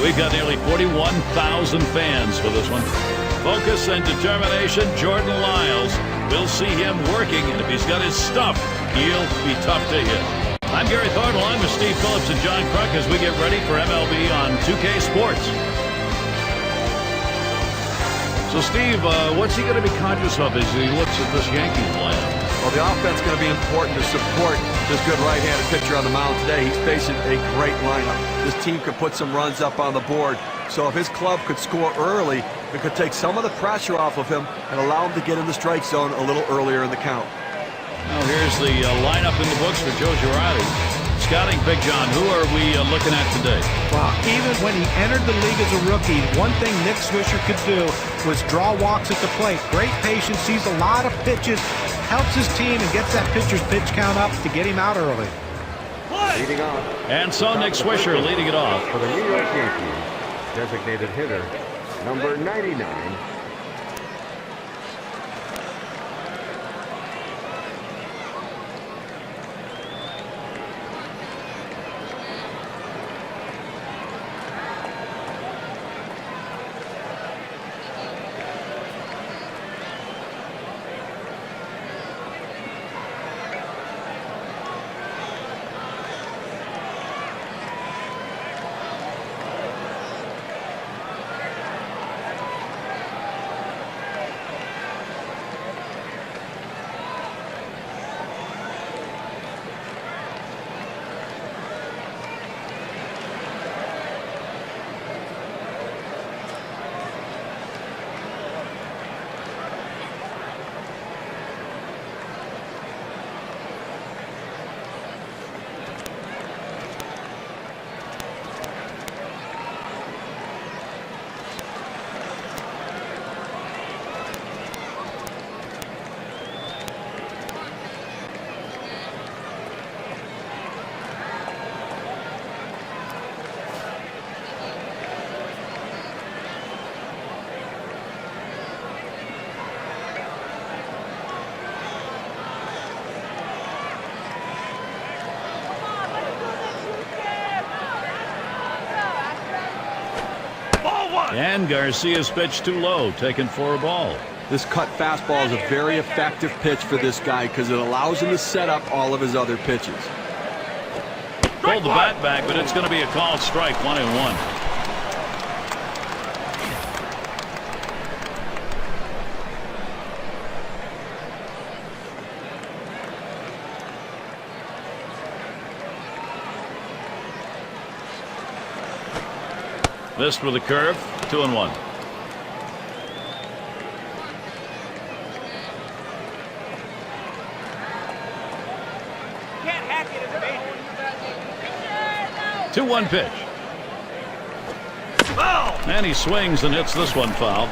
We've got nearly 41,000 fans for this one. Focus and determination, Jordan Lyles. We'll see him working, and if he's got his stuff, he'll be tough to hit. I'm Gary Thornton, along with Steve Phillips and John Kruk as we get ready for MLB on 2K Sports. So, Steve, what's he going to be conscious of as he looks at this Yankees lineup? Well, the offense is going to be important to support this good right-handed pitcher on the mound today. He's facing a great lineup. This team could put some runs up on the board. So if his club could score early, it could take some of the pressure off of him and allow him to get in the strike zone a little earlier in the count. Now here's the lineup in the books for Joe Girardi. Scouting, Big John, who are we looking at today? Well, even when he entered the league as a rookie, one thing Nick Swisher could do was draw walks at the plate. Great patience, sees a lot of pitches, helps his team, and gets that pitcher's pitch count up to get him out early. Leading off. And so Nick Swisher leading it off. For the New York Yankees, designated hitter, number 99. And Garcia's pitch too low, taken for a ball. This cut fastball is a very effective pitch for this guy because it allows him to set up all of his other pitches. Pulled the bat back, but it's going to be a called strike, 1-1. Missed with a curve, 2-1. Can't hack it as a major. 2-1 pitch. And he swings and hits this one foul.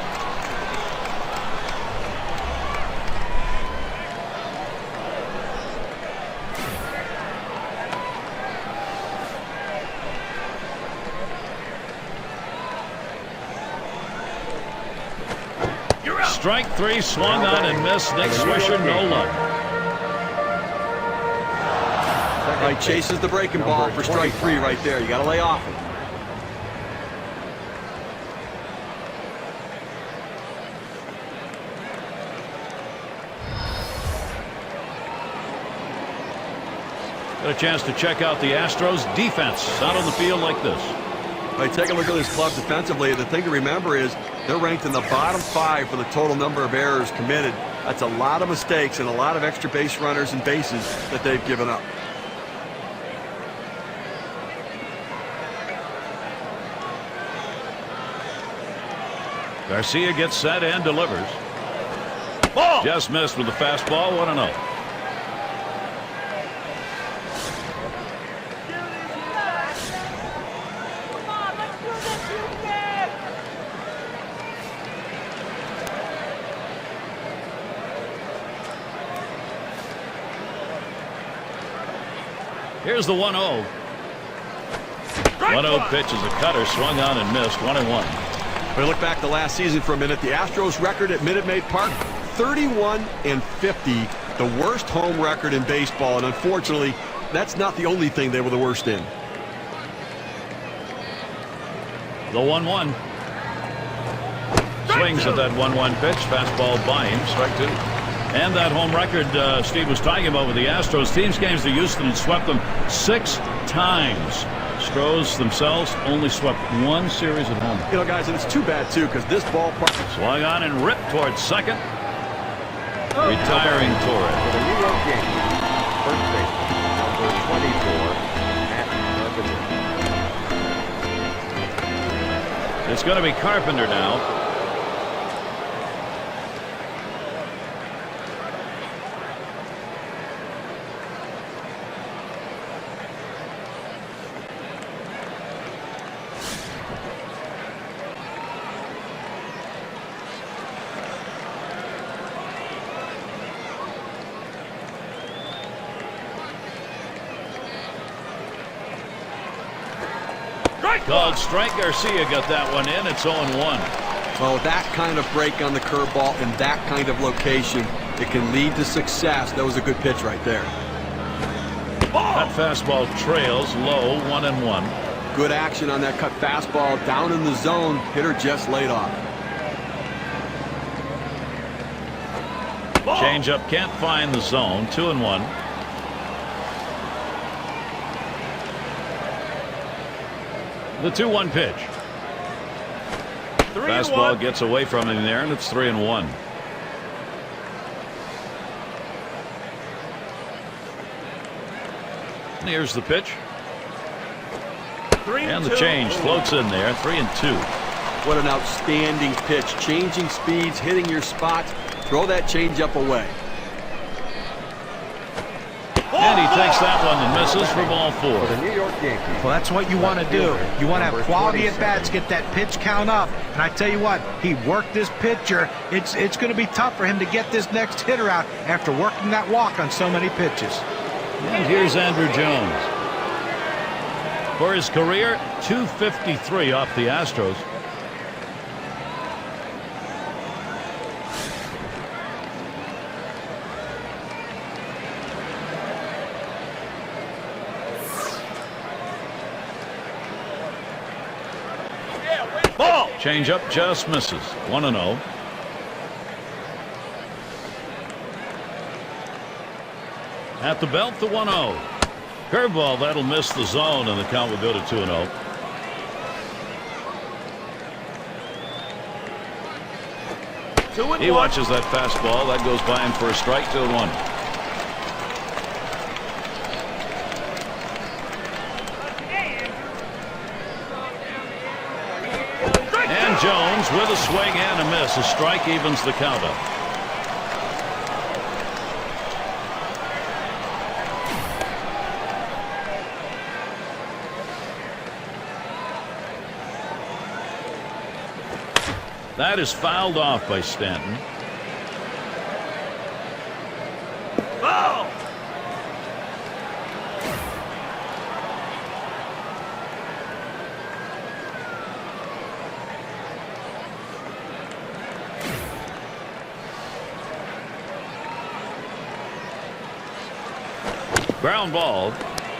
Strike three, swung on and missed. Nick Swisher, no luck. Right, chases the breaking ball for strike three right there. You got to lay off it. Got a chance to check out the Astros defense out on the field like this. Right, take a look at this club defensively. The thing to remember is they're ranked in the bottom 5 for the total number of errors committed. That's a lot of mistakes and a lot of extra base runners and bases that they've given up. Garcia gets set and delivers. Ball! Just missed with the fastball, 1-0. Here's the 1-0. 1-0 pitch is a cutter, swung on and missed, 1-1. We look back to last season for a minute. The Astros record at Minute Maid Park, 31-50, the worst home record in baseball. And unfortunately, that's not the only thing they were the worst in. The 1-1. Swings at that 1-1 pitch. Fastball by him. Strike two. And that home record Steve was talking about with the Astros. Teams came to Houston and swept them 6 times. Astros themselves only swept 1 series at home. You know, guys, and it's too bad, too, because this ballpark... Swung on and ripped towards second. Retiring Torres. For the New York Yankees, first baseman, number 24, Matt Carpenter. It's going to be Carpenter now. Called strike. Garcia got that one in. It's 0-1. Oh, that kind of break on the curveball in that kind of location, it can lead to success. That was a good pitch right there. That fastball trails low, 1-1. Good action on that cut fastball down in the zone. Hitter just laid off. Changeup can't find the zone. 2-1. The 2-1 pitch. Fastball gets away from him there, and it's 3-1. Here's the pitch. And the change floats in there. 3-2. What an outstanding pitch. Changing speeds, hitting your spots. Throw that changeup away. And he takes that one and misses for ball 4. For the New York Yankees. Well, that's what you want to do. You want to have quality at bats, get that pitch count up. And I tell you what, he worked this pitcher. It's going to be tough for him to get this next hitter out after working that walk on so many pitches. And here's Andrew Jones. For his career, 253 off the Astros. Changeup just misses. 1-0. At the belt, the 1-0. Curveball, that'll miss the zone, and the count will go to 2-0. He watches that fastball. That goes by him for a strike. 2-1. Jones with a swing and a miss. A strike evens the count up. That is fouled off by Stanton. Foul! Ground ball,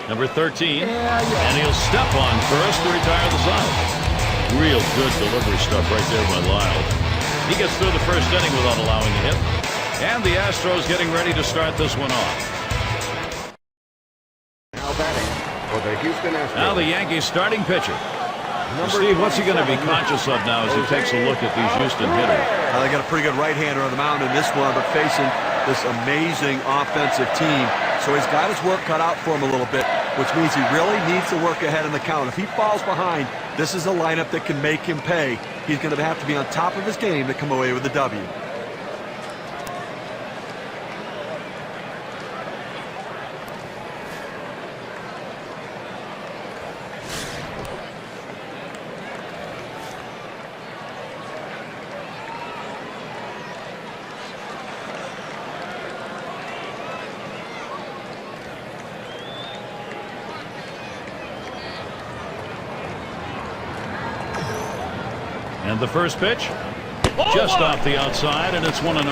number 13, and he'll step on first to retire the side. Real good delivery stuff right there by Lyle. He gets through the first inning without allowing a hit. And the Astros getting ready to start this one off. Now batting for the Houston Astros. Now the Yankees starting pitcher. Steve, what's he going to be conscious of now as he takes a look at these Houston hitters? They got a pretty good right-hander on the mound in this one, but facing this amazing offensive team. So he's got his work cut out for him a little bit, which means he really needs to work ahead in the count. If he falls behind, this is a lineup that can make him pay. He's going to have to be on top of his game to come away with a W. And the first pitch, just off the outside, and it's 1-0.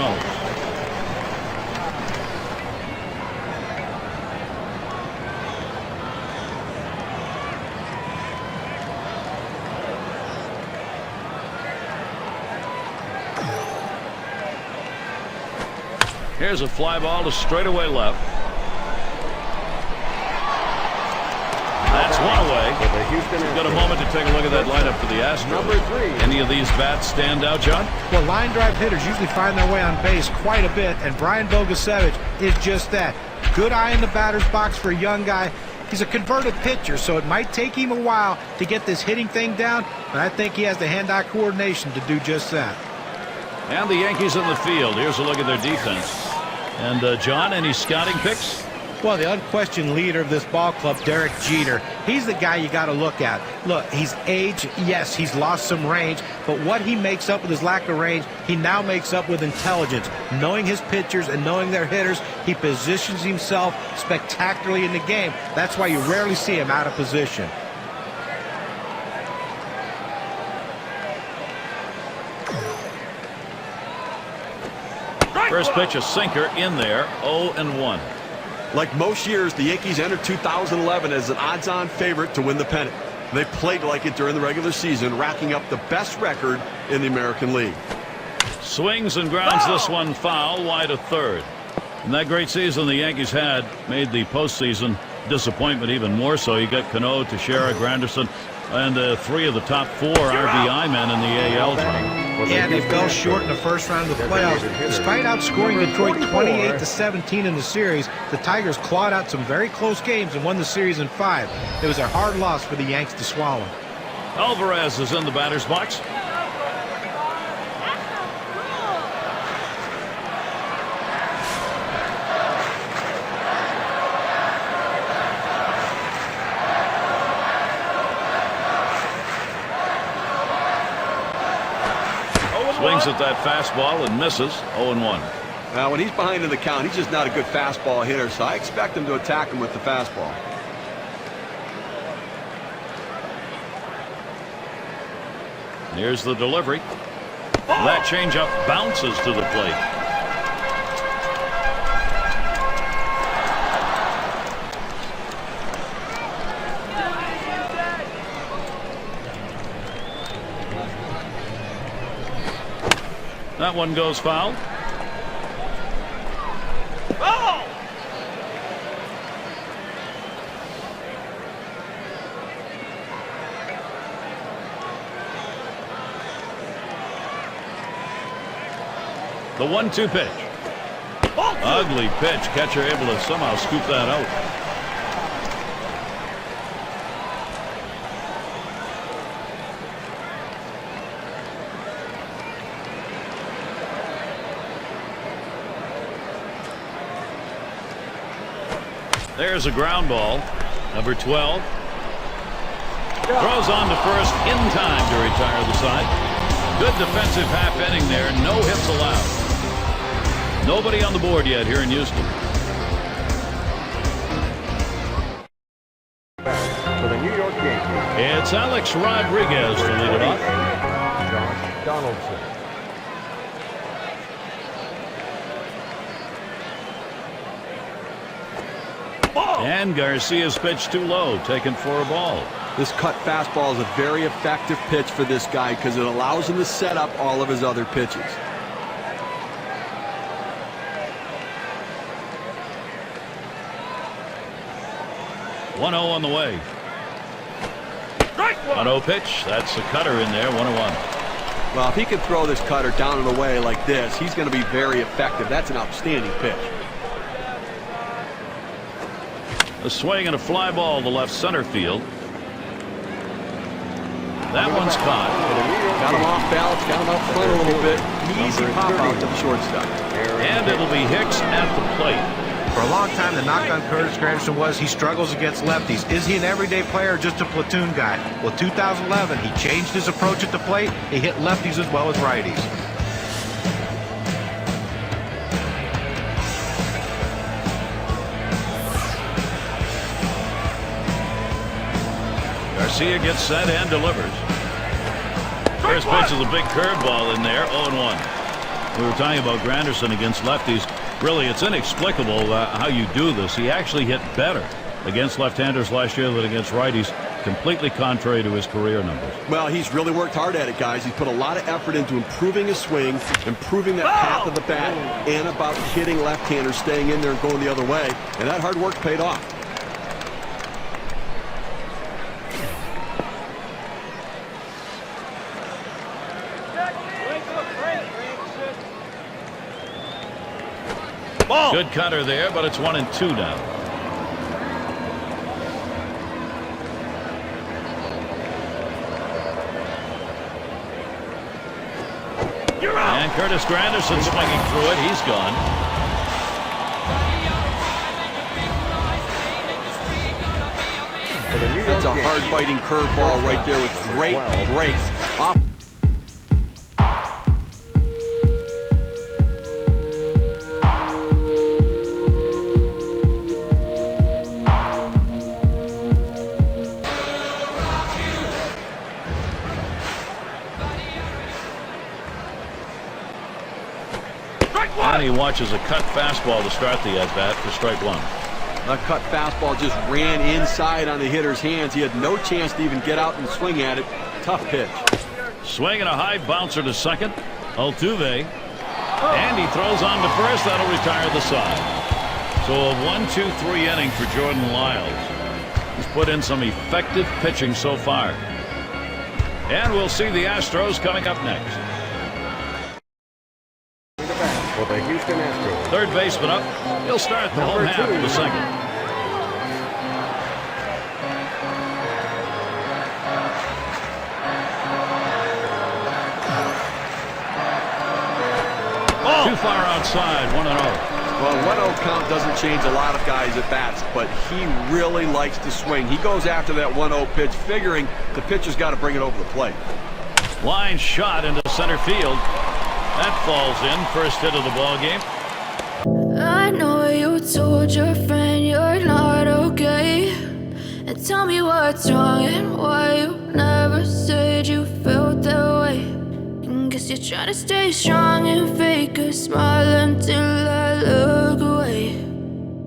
Here's a fly ball to straightaway left. That's one away. We've got a moment to take a look at that lineup for the Astros. Any of these bats stand out, John? Well, line drive hitters usually find their way on base quite a bit, and Brian Bogasevich is just that. Good eye in the batter's box for a young guy. He's a converted pitcher, so it might take him a while to get this hitting thing down, but I think he has the hand-eye coordination to do just that. And the Yankees in the field. Here's a look at their defense. And, John, any scouting picks? Well, the unquestioned leader of this ball club, Derek Jeter, he's the guy you got to look at. Look, he's aged. Yes, he's lost some range, but what he makes up with his lack of range, he now makes up with intelligence. Knowing his pitchers and knowing their hitters, he positions himself spectacularly in the game. That's why you rarely see him out of position. First pitch, a sinker in there, 0-1. Like most years, the Yankees entered 2011 as an odds-on favorite to win the pennant. They played like it during the regular season, racking up the best record in the American League. Swings and grounds this one foul, wide of third. And that great season the Yankees had made the postseason disappointment even more so. You got Cano, Teixeira, Granderson, and 3 of the top 4 RBI men in the AL draft. Yeah, they fell short in the first round of the playoffs. Despite outscoring Detroit 28-17 in the series, the Tigers clawed out some very close games and won the series in 5. It was a hard loss for the Yanks to swallow. Alvarez is in the batter's box. Swings at that fastball and misses. 0-1. Now, when he's behind in the count, he's just not a good fastball hitter, so I expect him to attack him with the fastball. Here's the delivery. That changeup bounces to the plate. That one goes foul. The 1-2 pitch. Ugly pitch. Catcher able to somehow scoop that out. There's a ground ball. Number 12. Throws on to first in time to retire the side. Good defensive half inning there. No hits allowed. Nobody on the board yet here in Houston. For the New York Yankees, It's Alex Rodriguez to lead it off. Josh Donaldson. And Garcia's pitch too low, taken for a ball. This cut fastball is a very effective pitch for this guy because it allows him to set up all of his other pitches. One 0 on the way. 1-0 pitch. That's a cutter in there. 1-1. Well, if he can throw this cutter down and away like this, he's going to be very effective. That's an outstanding pitch. A swing and a fly ball to left center field. That one's caught. Got him off balance, got him out front a little bit. Easy pop out to the shortstop. And it'll be Hicks at the plate. For a long time, the knock on Curtis Granderson was he struggles against lefties. Is he an everyday player or just a platoon guy? Well, 2011, he changed his approach at the plate. He hit lefties as well as righties. Garcia gets set and delivers. First pitch is a big curveball in there. 0-1. We were talking about Granderson against lefties. Really, it's inexplicable how you do this. He actually hit better against left-handers last year than against righties. Completely contrary to his career numbers. Well, he's really worked hard at it, guys. He's put a lot of effort into improving his swing, improving that path of the bat, and about hitting left-handers, staying in there and going the other way. And that hard work paid off. Ball. Good cutter there, but it's 1-2 now. And Curtis Granderson swinging through it. He's gone. That's a hard-fighting curveball right there with great breaks. Off. And he watches a cut fastball to start the at-bat for strike one. That cut fastball just ran inside on the hitter's hands. He had no chance to even get out and swing at it. Tough pitch. Swing and a high bouncer to second. Altuve. And he throws on to first. That'll retire the side. So a 1-2-3 inning for Jordan Lyles. He's put in some effective pitching so far. And we'll see the Astros coming up next. For the Houston Astros. Third baseman up. He'll start the home half of the second. Oh. Too far outside, 1-0. Well, 1-0 count doesn't change a lot of guys at bats, but he really likes to swing. He goes after that 1-0 pitch, figuring the pitcher's got to bring it over the plate. Line shot into center field. That falls in. First hit of the ball game. I know you told your friend you're not okay, and tell me what's wrong and why you never said you felt that way. And guess you're trying to stay strong and fake a smile until I look away.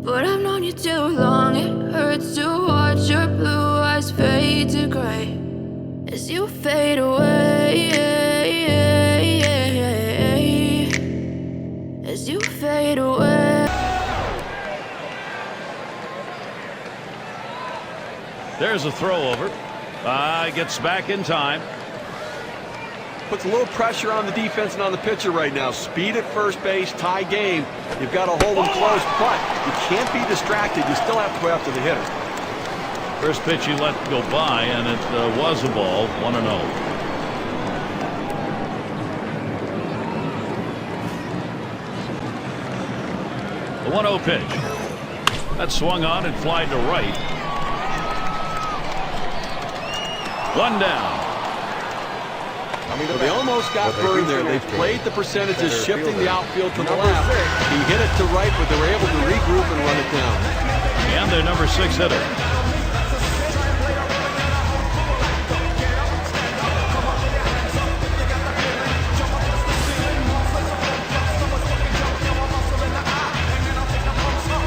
But I've known you too long, it hurts to watch your blue eyes fade to gray as you fade away. As you fade away. There's a throw over. Gets back in time. Puts a little pressure on the defense and on the pitcher right now. Speed at first base, tie game. You've got to hold them close, but you can't be distracted. You still have to go after the hitter. First pitch he let go by, and it was a ball, 1-0. The 1-0 pitch. That swung on and flied to right. One down. Well, they almost got burned there. They played the percentages, shifting the outfield to the left. He hit it to right, but they were able to regroup and run it down. And their number 6 hitter.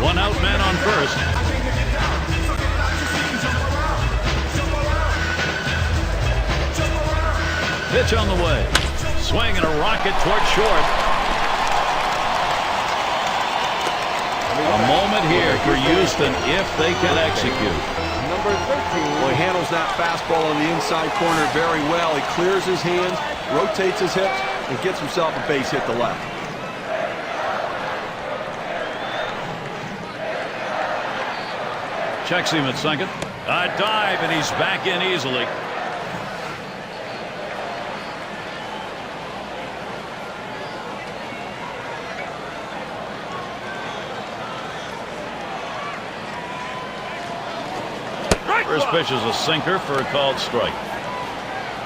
One out man on first. Pitch on the way. Swing and a rocket toward short. A moment here for Houston if they can execute. Number 13. Well, he handles that fastball on the inside corner very well. He clears his hands, rotates his hips, and gets himself a base hit to left. Checks him at second. A dive, and he's back in easily. First pitch is a sinker for a called strike.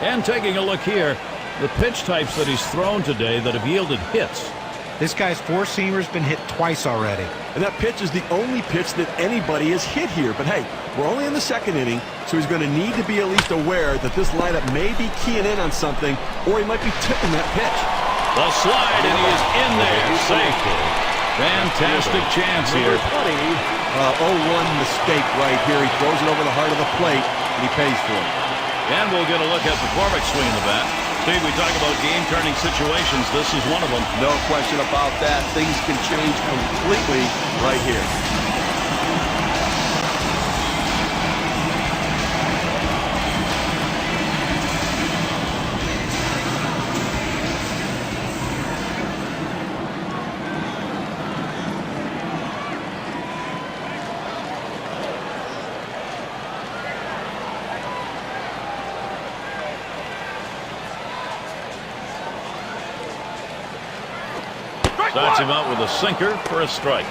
And taking a look here, the pitch types that he's thrown today that have yielded hits. This guy's four-seamer's been hit twice already. And that pitch is the only pitch that anybody has hit here. But hey, we're only in the second inning, so he's going to need to be at least aware that this lineup may be keying in on something, or he might be tipping that pitch. The slide, and he is in there. Safe. Fantastic chance here. 0-1 mistake right here. He throws it over the heart of the plate, and he pays for it. And we'll get a look at McCormick's swing of the bat. Steve, we talk about game-turning situations. This is one of them. No question about that. Things can change completely right here. Starts him out with a sinker for a strike.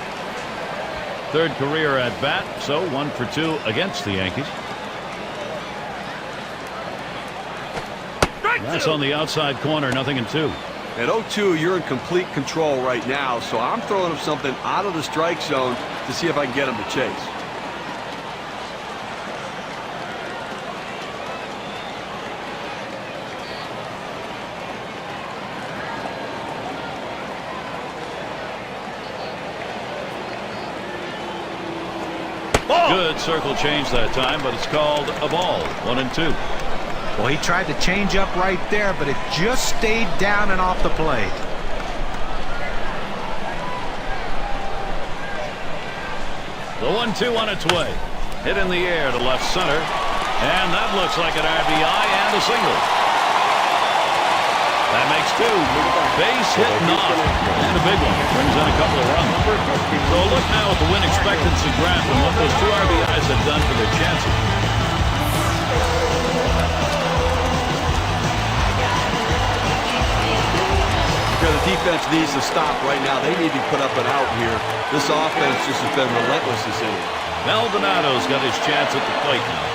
Third career at bat, so 1 for 2 against the Yankees. That's on the outside corner, 0-2. At 0-2, you're in complete control right now, so I'm throwing him something out of the strike zone to see if I can get him to chase. Good circle change that time, but it's called a ball. 1-2. Well, he tried to change up right there, but it just stayed down and off the plate. The 1-2 on its way. Hit in the air to left center. And that looks like an RBI and a single. That makes 2. Base hit knock. And a big one. Brings in a couple of runs. So a look now at the win expectancy graph and what those 2 RBIs have done for their chances. The defense needs to stop right now. They need to put up an out here. This offense just has been relentless this inning. Maldonado's got his chance at the plate now.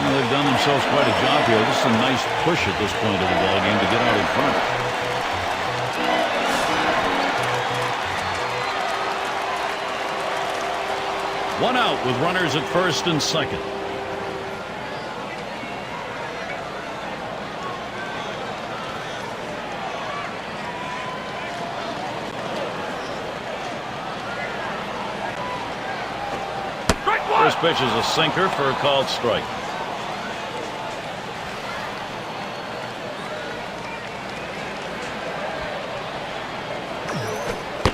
They've done themselves quite a job here. This is a nice push at this point of the ballgame to get out in front. One out with runners at first and second. First pitch is a sinker for a called strike.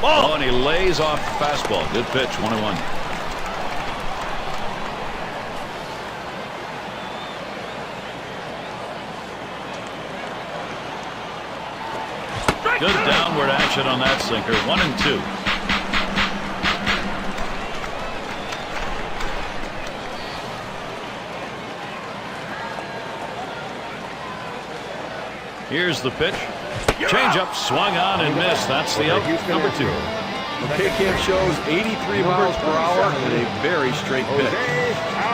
Oh, and he lays off fastball. Good pitch, 1-1. Good downward action on that sinker. 1-2. Here's the pitch. Changeup swung on and missed. That's the out. Number 2. Okay, Cam shows 83 miles per hour and a very straight pitch.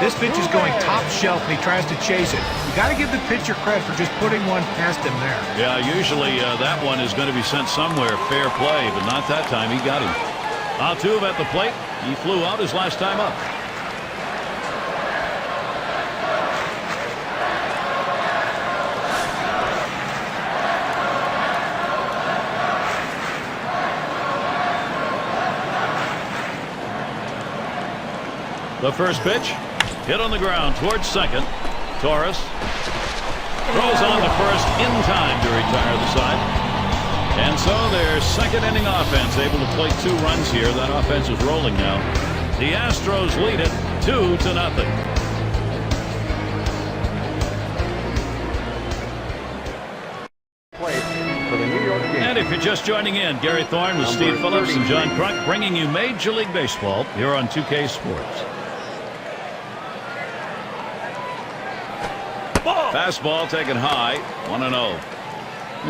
This pitch is going top shelf and he tries to chase it. You got to give the pitcher credit for just putting one past him there. Yeah, usually that one is going to be sent somewhere. Fair play, but not that time. He got him. Altuve at the plate. He flew out his last time up. The first pitch, hit on the ground towards second. Torres throws on the first in time to retire the side. And so their second inning offense able to play 2 runs here. That offense is rolling now. The Astros lead it 2-0. And if you're just joining in, Gary Thorne with Steve Phillips and John Crunk bringing you Major League Baseball here on 2K Sports. Fastball taken high, 1-0.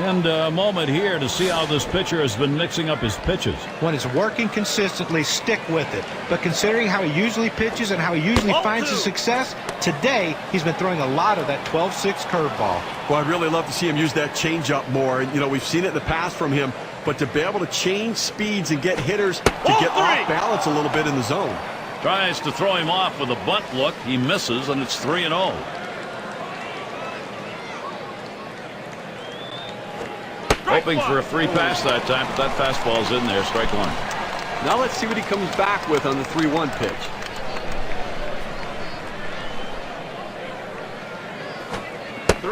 And a moment here to see how this pitcher has been mixing up his pitches. When it's working consistently, stick with it. But considering how he usually pitches and how he usually finds his success, today he's been throwing a lot of that 12-6 curveball. Well, I'd really love to see him use that changeup more. You know, we've seen it in the past from him, but to be able to change speeds and get hitters to get off balance a little bit in the zone. Tries to throw him off with a bunt look. He misses, and it's 3-0. Hoping for a free pass that time, but that fastball's in there. Strike 1. Now let's see what he comes back with on the 3-1 pitch.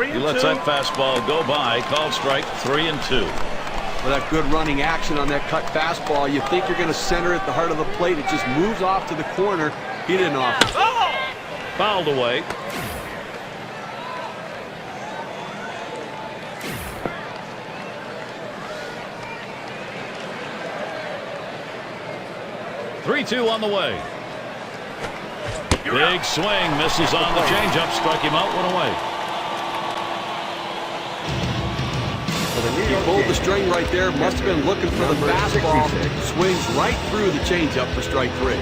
He lets that fastball go by. Called strike 3-2. With that good running action on that cut fastball, you think you're going to center it at the heart of the plate. It just moves off to the corner. He didn't offer. Fouled away. Three-two on the way. Big swing, misses on the changeup, struck him out, one away. He pulled the string right there, must have been looking for the fastball. Swings right through the changeup for strike 3.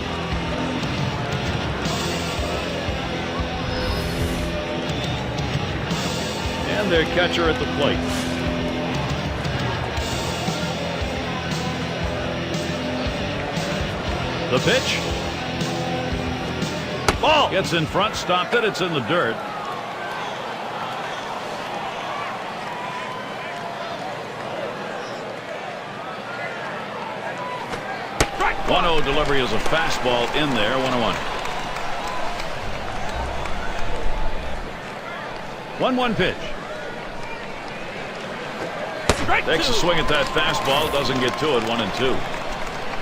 And their catcher at the plate. The pitch. Ball gets in front, stopped it. It's in the dirt. Right. 1-0 delivery is a fastball in there. 1-1. 1-1 pitch. Takes a swing at that fastball. Doesn't get to it. 1-2.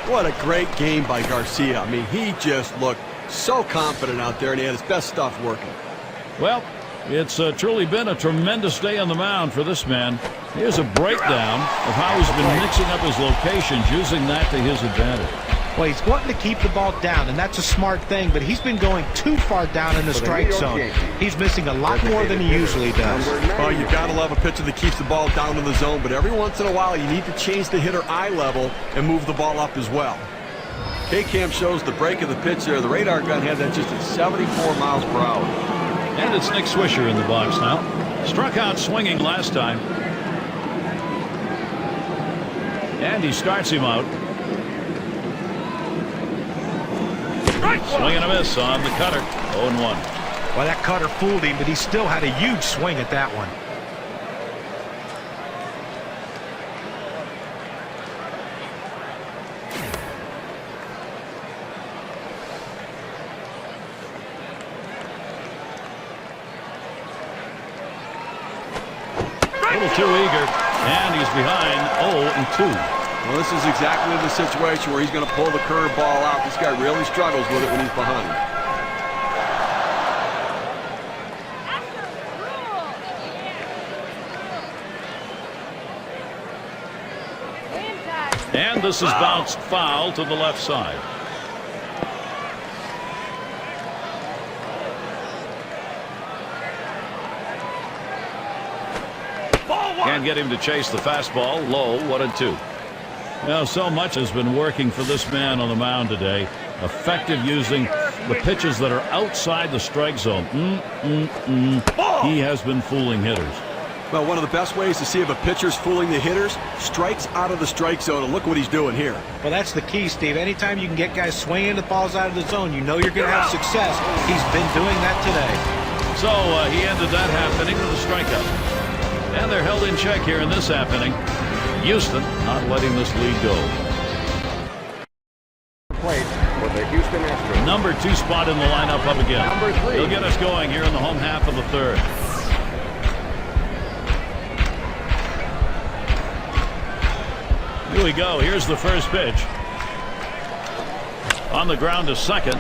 What a great game by Garcia. I mean, he just looked so confident out there, and he had his best stuff working. Well, it's truly been a tremendous day on the mound for this man. Here's a breakdown of how he's been mixing up his locations, using that to his advantage. Well, he's wanting to keep the ball down, and that's a smart thing, but he's been going too far down in the strike zone. He's missing a lot more than he usually does. Oh, you got to love a pitcher that keeps the ball down in the zone, but every once in a while you need to change the hitter eye level and move the ball up as well. K-Cam shows the break of the pitch there. The radar gun had that just at 74 miles per hour. And it's Nick Swisher in the box now. Struck out swinging last time. And he starts him out. Swing and a miss on the cutter. 0-1. Well, that cutter fooled him, but he still had a huge swing at that one. A little too eager, and he's behind 0-2. Well, this is exactly the situation where he's going to pull the curveball out. This guy really struggles with it when he's behind. And this is bounced foul to the left side. Can't get him to chase the fastball. Low, 1-2. Now, so much has been working for this man on the mound today. Effective using the pitches that are outside the strike zone. He has been fooling hitters. Well, one of the best ways to see if a pitcher's fooling the hitters, strikes out of the strike zone, and look what he's doing here. Well, that's the key, Steve. Anytime you can get guys swinging the balls out of the zone, you know you're going to have success. He's been doing that today. So he ended that half inning with a strikeout. And they're held in check here in this half inning. Houston not letting this lead go. Plate for the Houston Astros. Number 2 spot in the lineup up again. Number 3. He'll get us going here in the home half of the third. Here we go. Here's the first pitch. On the ground to second.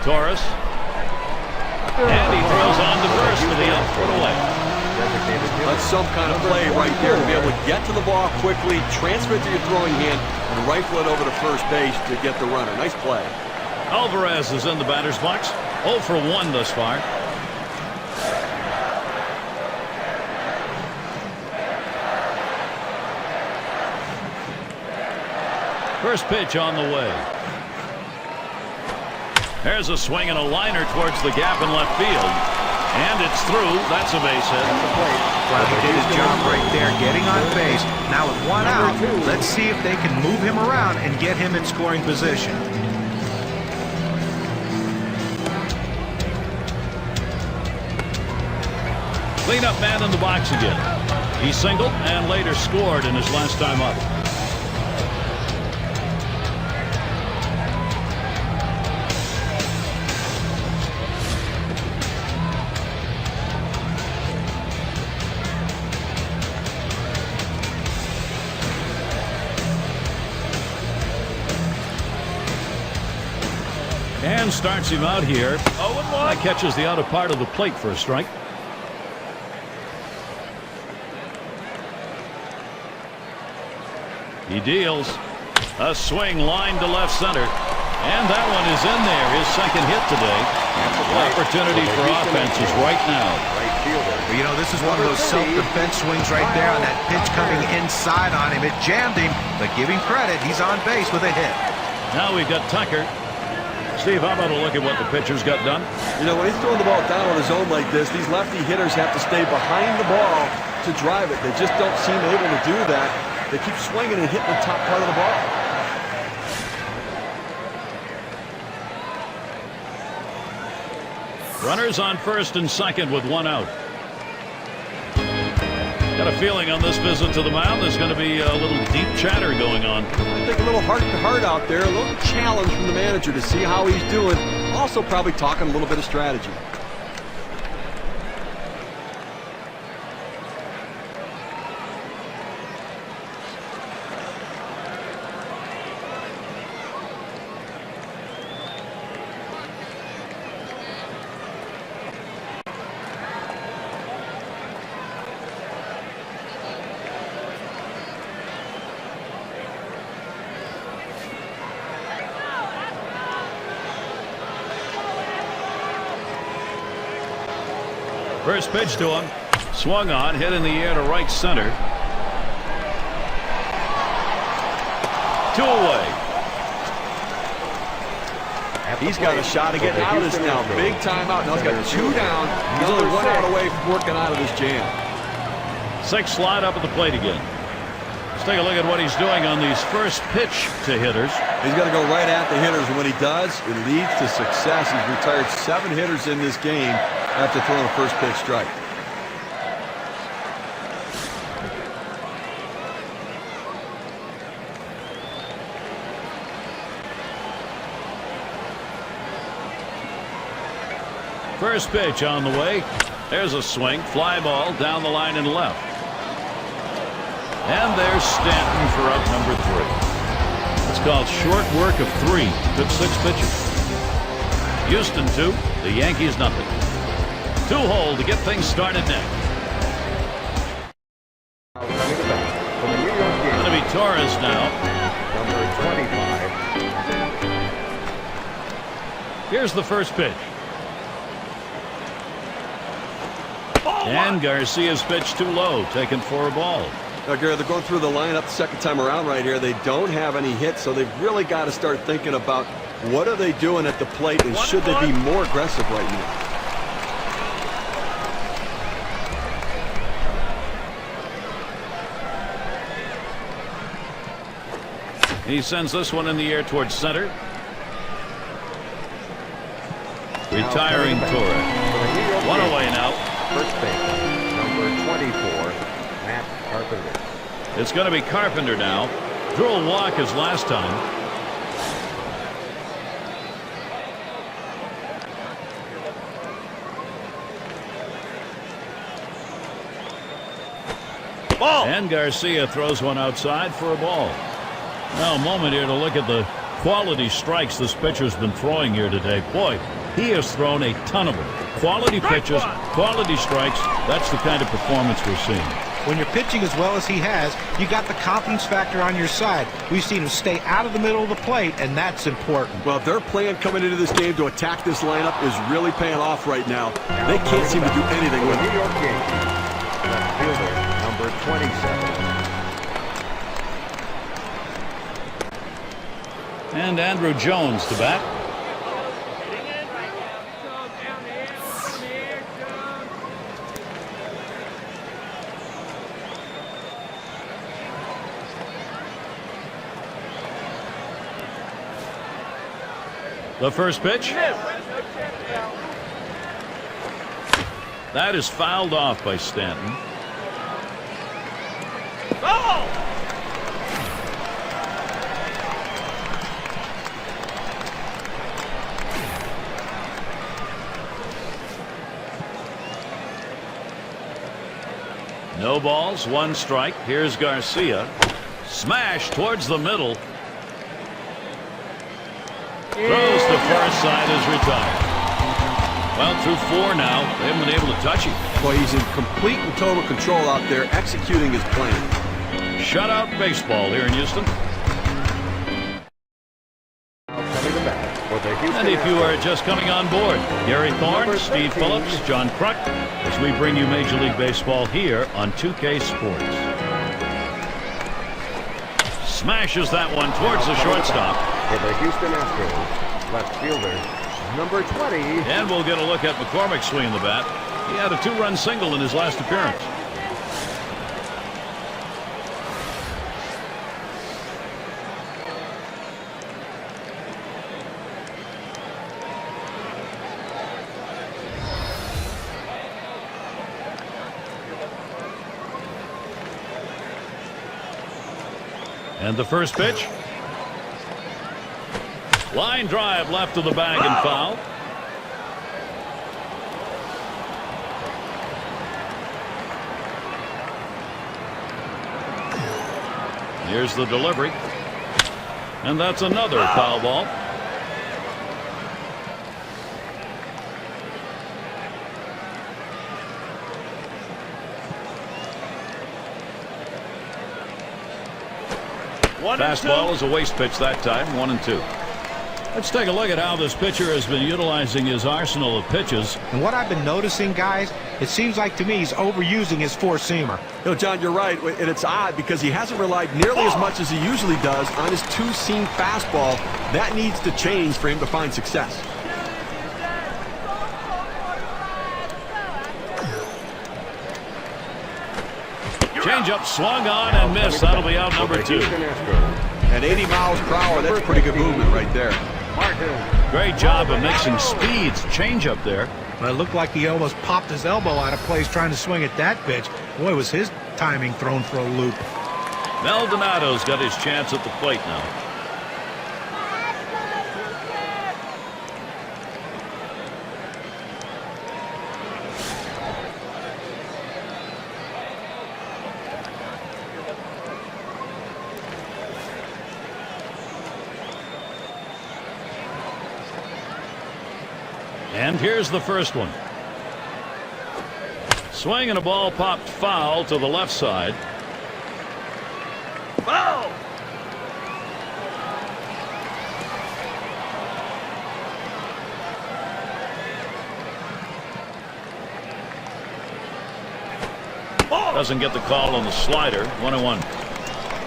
Torres. And he throws on to first for the out. Put away. That's some kind of play right there to be able to get to the ball quickly, transfer it to your throwing hand, and rifle it over to first base to get the runner. Nice play. Alvarez is in the batter's box. 0 for 1 thus far. First pitch on the way. There's a swing and a liner towards the gap in left field. And it's through. That's a base hit. Well, he did his job right there, getting on base. Now with 1 out, let's see if they can move him around and get him in scoring position. Cleanup man in the box again. He singled and later scored in his last time up. 1 starts him out here. 0-1. That catches the outer part of the plate for a strike. He deals a swing line to left center, and that one is in there. His second hit today. The opportunity for offense is right now. Well, you know, this is one of those self-defense swings right there on that pitch coming inside on him. It jammed him, but give him credit. He's on base with a hit. Now we've got Tucker. Steve, how about a look at what the pitcher's got done? You know, when he's throwing the ball down on his own like this, these lefty hitters have to stay behind the ball to drive it. They just don't seem able to do that. They keep swinging and hitting the top part of the ball. Runners on first and second with 1 out. Got a feeling on this visit to the mound there's going to be a little deep chatter going on. I think a little heart-to-heart out there, a little challenge from the manager to see how he's doing. Also probably talking a little bit of strategy. First pitch to him. Swung on, hit in the air to right center. 2 away. He's got a shot to get out of this now. Big time out. Now he's got 2 down. He's only 1 out away from working out of this jam. 6 slide up at the plate again. Let's take a look at what he's doing on these first pitch to hitters. He's got to go right at the hitters, and when he does, it leads to success. He's retired 7 hitters in this game after throwing a first pitch strike. First pitch on the way. There's a swing. Fly ball down the line and left. And there's Stanton for out number 3. It's called short work of 3. Took 6 pitches. Houston 2. The Yankees nothing. 2 hole to get things started next. Going to be Torres now. Number 25. Here's the first pitch. And Garcia's pitch too low, taken for a ball. Now, Gary, they're going through the lineup the second time around right here. They don't have any hits, so they've really got to start thinking about what are they doing at the plate and should they be more aggressive right now. He sends this one in the air towards center. Retiring Torres. 1 away now. First baseman, number 24, Matt Carpenter. It's going to be Carpenter now. Drew a walk as last time. Ball. And Garcia throws one outside for a ball. Now a moment here to look at the quality strikes this pitcher's been throwing here today. Boy, he has thrown a ton of them. Quality pitches, quality strikes. That's the kind of performance we're seeing. When you're pitching as well as he has, you got the confidence factor on your side. We've seen him stay out of the middle of the plate, and that's important. Well, their plan coming into this game to attack this lineup is really paying off right now. They can't seem to do anything with it. New York Yankees, left fielder, number 27. And Andrew Jones to bat. The first pitch. That is fouled off by Stanton. Oh! No balls, 1 strike. Here's Garcia. Smash towards the middle. Throws to first, side is retired. Well, through 4 now, they haven't been able to touch him. Well, he's in complete and total control out there, executing his plan. Shutout baseball here in Houston. Coming to bat for the Houston And if you Astros. are just coming on board, Gary Thorne, Steve Phillips, John Kruk, as we bring you Major League Baseball here on 2K Sports. Smashes that one towards the shortstop. For the Houston Astros, left fielder, number 20. And we'll get a look at McCormick swinging the bat. He had a 2-run single in his last appearance. And the first pitch. Line drive left of the bag and foul. Here's the delivery. And that's another foul ball. Fastball is a waste pitch that time, 1-2. Let's take a look at how this pitcher has been utilizing his arsenal of pitches. And what I've been noticing, guys, it seems like to me he's overusing his four-seamer. You know, John, you're right, and it's odd because he hasn't relied nearly as much as he usually does on his two-seam fastball. That needs to change for him to find success. Changeup swung on and missed. That'll be out number 2. At 80 miles per hour, that's pretty good movement right there. Great job of mixing speeds. Changeup there. Well, it looked like he almost popped his elbow out of place trying to swing at that pitch. Boy, was his timing thrown for a loop. Maldonado's got his chance at the plate now. And here's the first one. Swing and a ball popped foul to the left side. Foul! Doesn't get the call on the slider. 1-1.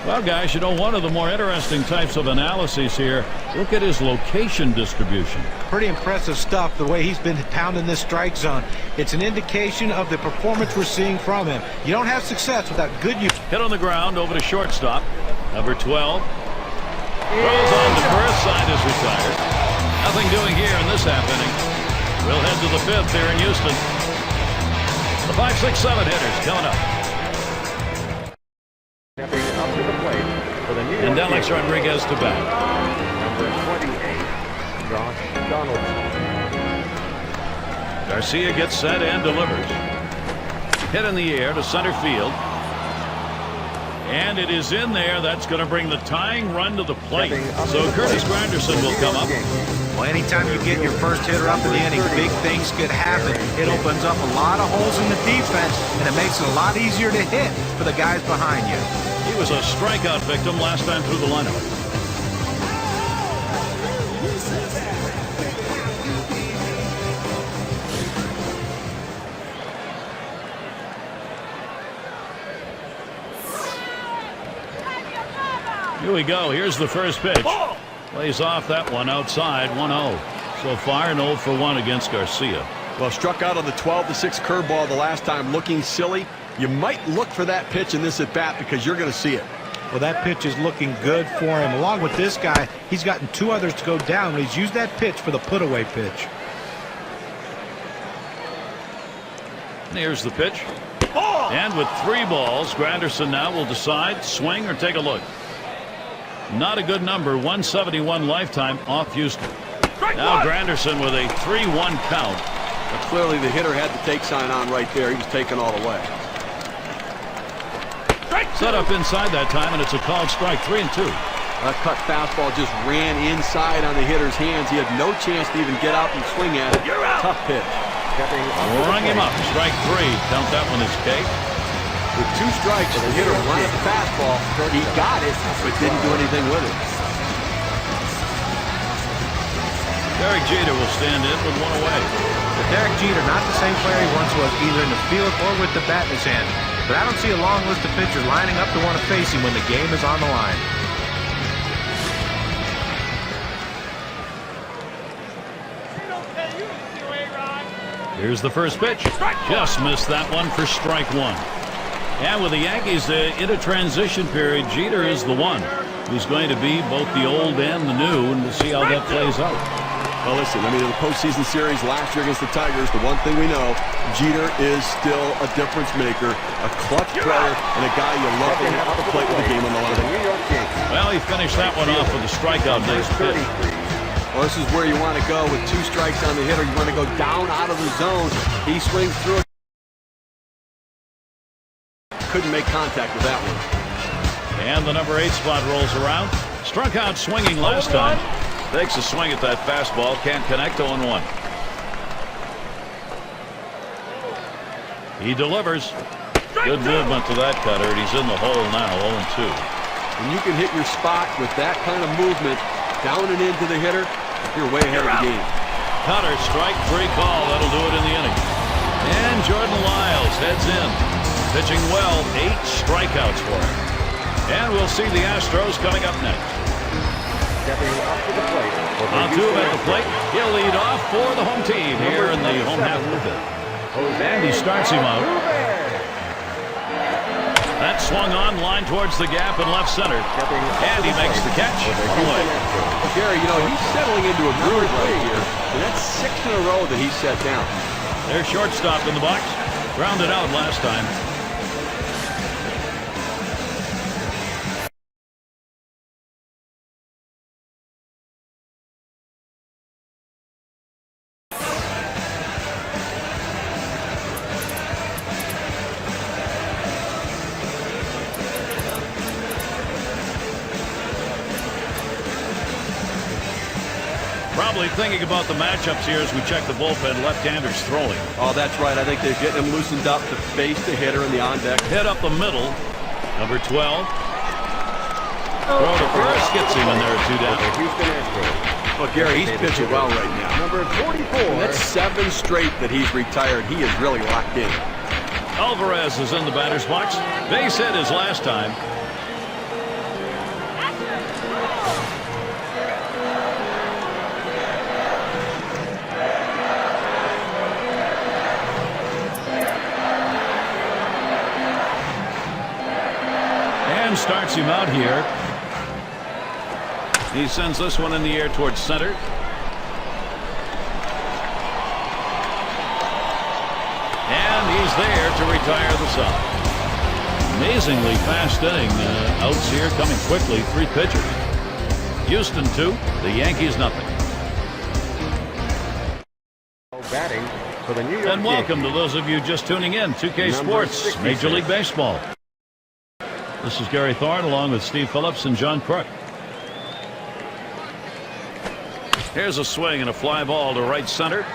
Well, guys, you know, one of the more interesting types of analyses here, look at his location distribution. Pretty impressive stuff, the way he's been pounding this strike zone. It's an indication of the performance we're seeing from him. You don't have success without good use. Hit on the ground over to shortstop. Number 12. Throws on to first, side is retired. Nothing doing here in this half inning. We'll head to the 5th here in Houston. The 5, 6, 7 hitters coming up. Stepping up to the plate for the New York And Alex Yankees. Rodriguez to bat. Number 28, Josh Donaldson. Garcia gets set and delivers. Hit in the air to center field. And it is in there. That's going to bring the tying run to the plate. So Curtis Granderson will come up. Well, anytime you get your first hitter up in the inning, big things could happen. It opens up a lot of holes in the defense, and it makes it a lot easier to hit for the guys behind you. He was a strikeout victim last time through the lineup. Here we go. Here's the first pitch. Lays off that one outside. 1-0. So far, an 0 for 1 against Garcia. Well, struck out on the 12-6 curveball the last time, looking silly. You might look for that pitch in this at-bat because you're going to see it. Well, that pitch is looking good for him. Along with this guy, he's gotten 2 others to go down, and he's used that pitch for the put-away pitch. And here's the pitch. And with 3 balls, Granderson now will decide, swing or take a look. Not a good number. 171 lifetime off Houston. Now Granderson with a 3-1 count. But clearly the hitter had the take sign on right there. He was taken all the way. Set up inside that time, and it's a called strike. 3-2. That cut fastball just ran inside on the hitter's hands. He had no chance to even get out and swing at it. Tough pitch. Rung him up. Strike 3. Count that one as K. With 2 strikes, the hitter wanted the fastball. He got it, but didn't do anything with it. Derek Jeter will stand in with 1 away. But Derek Jeter, not the same player he once was, either in the field or with the bat in his hand. But I don't see a long list of pitchers lining up to want to face him when the game is on the line. Here's the first pitch. Just missed that one for strike 1. And with the Yankees in a transition period, Jeter is the one who's going to be both the old and the new, and we'll see how that plays out. Well, listen, I mean, in the postseason series last year against the Tigers, the one thing we know, Jeter is still a difference maker, a clutch player, and a guy you love to have to play with the game on the line. Well, he finished that one off with a strikeout. Nice pitch. Well, this is where you want to go with 2 strikes on the hitter. You want to go down out of the zone. He swings through it. Couldn't make contact with that one. And the number 8 spot rolls around. Struck out swinging last time. Takes a swing at that fastball. Can't connect. 0-1. He delivers. Good movement to that cutter, and he's in the hole now. 0-2. When you can hit your spot with that kind of movement, down and into the hitter, you're way ahead of the game. Cutter, strike 3 call. That'll do it in the inning. And Jordan Lyles heads in. Pitching well, 8 strikeouts for him. And we'll see the Astros coming up next. Stepping up to the plate. Altuve at the plate. He'll lead off for the home team here in the home half of the fifth. And he starts him out. That swung on, line towards the gap in left center. And he makes the catch. One away. Well, Gary, you know, he's settling into a groove right here. And that's 6 in a row that he's set down. Their shortstop in the box. Grounded out last time. Probably thinking about the matchups here as we check the bullpen. Left-handers throwing. Oh, that's right. I think they're getting him loosened up to face the hitter in the on-deck. Hit up the middle. Number 12. Throw to first. Gets him in there at 2 down. Well, Gary, he's pitching well right now. Number 44. And that's 7 straight that he's retired. He is really locked in. Alvarez is in the batter's box. Base hit his last time. Starts him out here. He sends this one in the air towards center. And he's there to retire the side. Amazingly fast inning. Outs here coming quickly. 3 pitchers. Houston 2. The Yankees nothing. Batting for the New York And welcome Yankees. to those of you just tuning in. 2K Sports, Major League Baseball. This is Gary Thorne along with Steve Phillips and John Crook. Here's a swing and a fly ball to right center. 1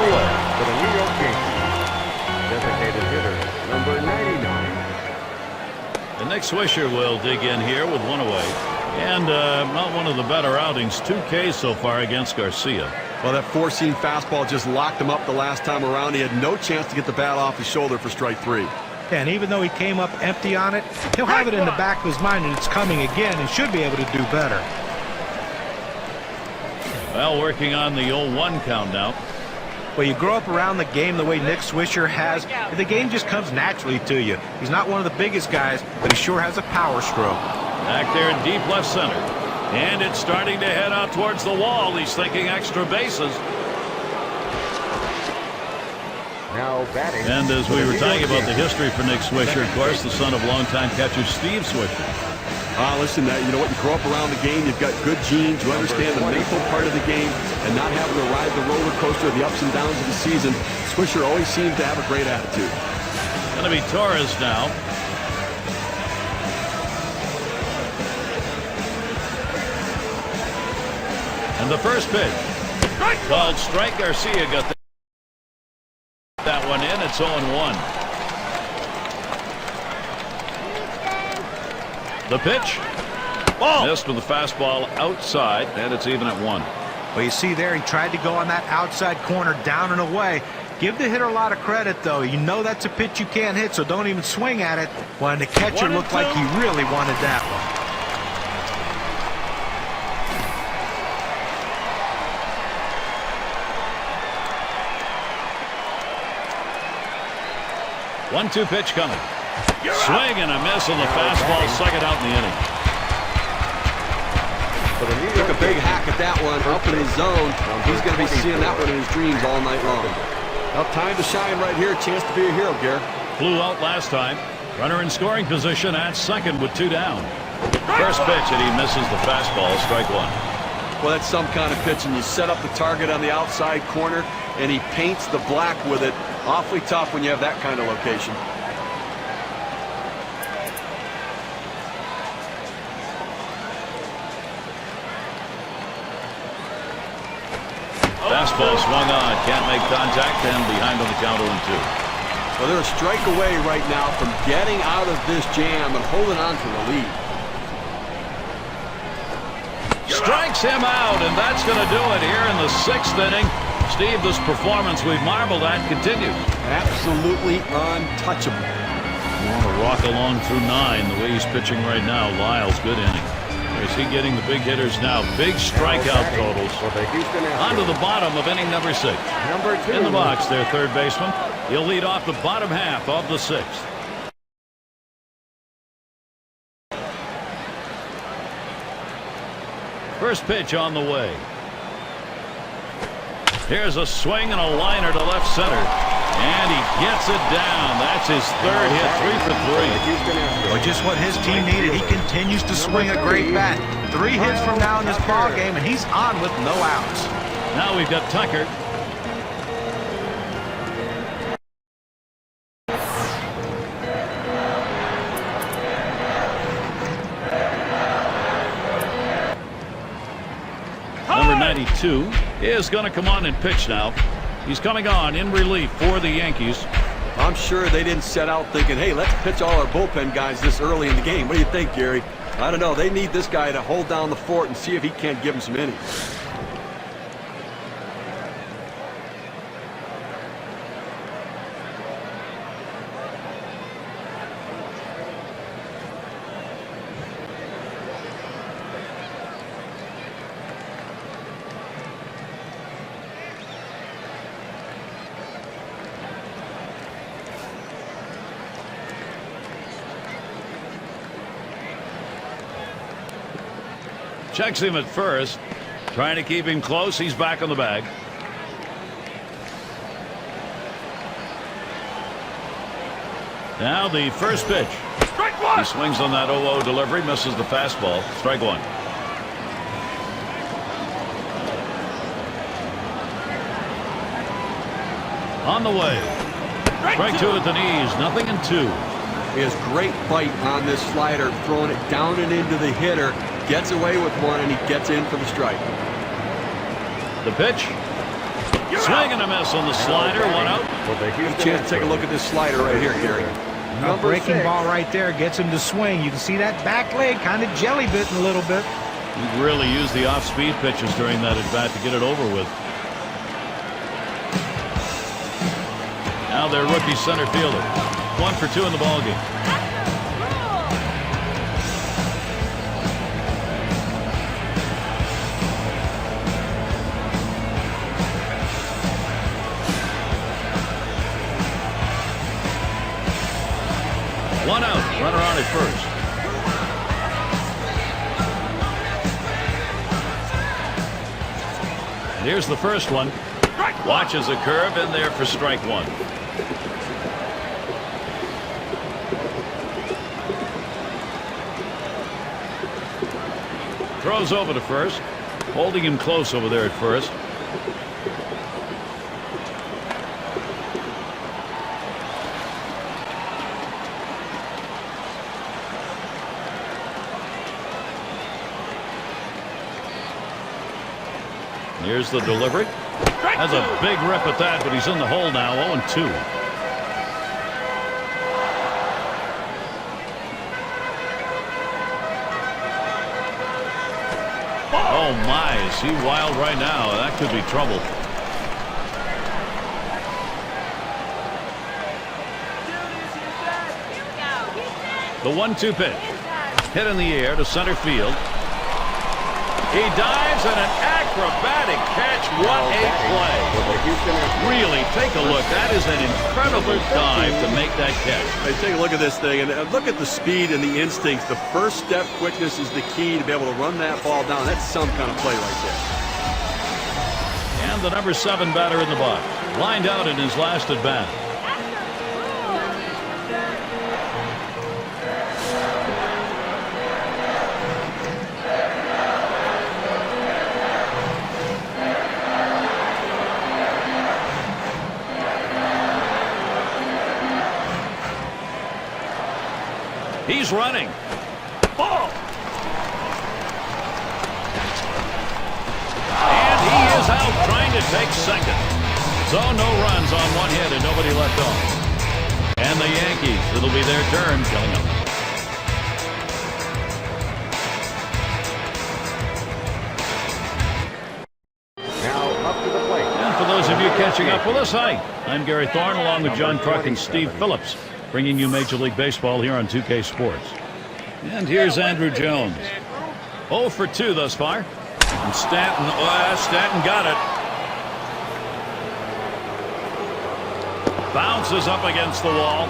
away. For the New York Yankees. Designated hitter, number 99. And Nick Swisher will dig in here with 1 away. And not one of the better outings. 2 Ks so far against Garcia. Well, that 4-seam fastball just locked him up the last time around. He had no chance to get the bat off his shoulder for strike 3. And even though he came up empty on it, he'll have it in the back of his mind and it's coming again and should be able to do better. Well, working on the 0-1 count now. Well, you grow up around the game the way Nick Swisher has, the game just comes naturally to you. He's not one of the biggest guys, but he sure has a power stroke. Back there in deep left center. And it's starting to head out towards the wall. He's thinking extra bases. Now batting. And as we were talking about the history for Nick Swisher, of course, the son of longtime catcher Steve Swisher. Listen, you know what? You grow up around the game. You've got good genes. You understand the mental part of the game and not having to ride the roller coaster of the ups and downs of the season. Swisher always seemed to have a great attitude. Going to be Torres now. The first pitch. Called strike. Garcia got that one in. It's 0-1. The pitch. Ball. Missed with the fastball outside, and it's even at 1. Well, you see there, he tried to go on that outside corner, down and away. Give the hitter a lot of credit, though. You know that's a pitch you can't hit, so don't even swing at it. When the catcher looked like he really wanted that one. 1-2 pitch coming. Swing and a miss on the fastball, second out in the inning. Took a big hack at that one up in his zone. He's going to be seeing that one in his dreams all night long. Well, time to shine right here. Chance to be a hero, Gary. Flew out last time. Runner in scoring position at second with 2 down. First pitch, and he misses the fastball, strike 1. Well, that's some kind of pitch, and you set up the target on the outside corner, and he paints the black with it. Awfully tough when you have that kind of location. Fastball swung on, can't make contact, and behind on the count 0-2. Well, they're a strike away right now from getting out of this jam and holding on to the lead. Strikes him out, and that's going to do it here in the 6th inning. Steve, this performance we've marveled at continues. Absolutely untouchable. You want to rock along through 9 the way he's pitching right now. Lyles, good inning. Is he getting the big hitters now? Big strikeout totals. On to the bottom of inning number 6. In the box, their third baseman. He'll lead off the bottom half of the 6th. First pitch on the way. Here's a swing and a liner to left center. And he gets it down. That's his third hit, 3 for 3. Well, just what his team needed. He continues to swing a great bat. 3 hits from now in this ball game, and he's on with no outs. Now we've got Tucker. Number 92 is going to come on and pitch now. He's coming on in relief for the Yankees. I'm sure they didn't set out thinking, hey, let's pitch all our bullpen guys this early in the game. What do you think, Gary? I don't know. They need this guy to hold down the fort and see if he can't give them some innings. Checks him at first, trying to keep him close. He's back on the bag. Now the first pitch. He swings on that 0-0 delivery, misses the fastball. Strike 1. On the way. Strike 2 at the knees. Nothing in 2. He has great bite on this slider, throwing it down and into the hitter. Gets away with one, and he gets in for the strike. The pitch. Swing and a miss on the slider. 1 out. Good chance to take a look at this slider right here, Gary. A breaking ball right there gets him to swing. You can see that back leg kind of jelly bitten a little bit. He really used the off-speed pitches during that at-bat to get it over with. Now their rookie center fielder. 1 for 2 in the ballgame. One out, runner on at first. And here's the first one. Watches a curve in there for strike 1. Throws over to first, holding him close over there at first. Here's the delivery. Has a big rip at that, but he's in the hole now. 0-2. Oh my, is he wild right now? That could be trouble. The 1-2 pitch. Hit in the air to center field. He dives and an acrobatic catch. What a play. Really, take a look. That is an incredible dive to make that catch. Hey, take a look at this thing, and look at the speed and the instincts. The first step quickness is the key to be able to run that ball down. That's some kind of play right there. And the number 7 batter in the box. Lined out in his last at bat. He's running. Ball. And he is out trying to take second. So no runs on one hit and nobody left off. And the Yankees, it'll be their turn coming up. Now up to the plate. And for those of you catching up with us, hi. I'm Gary Thorne along with John Kruk and Steve Phillips, bringing you Major League Baseball here on 2K Sports. And here's Andrew Jones. 0 for 2 thus far. And Stanton got it. Bounces up against the wall.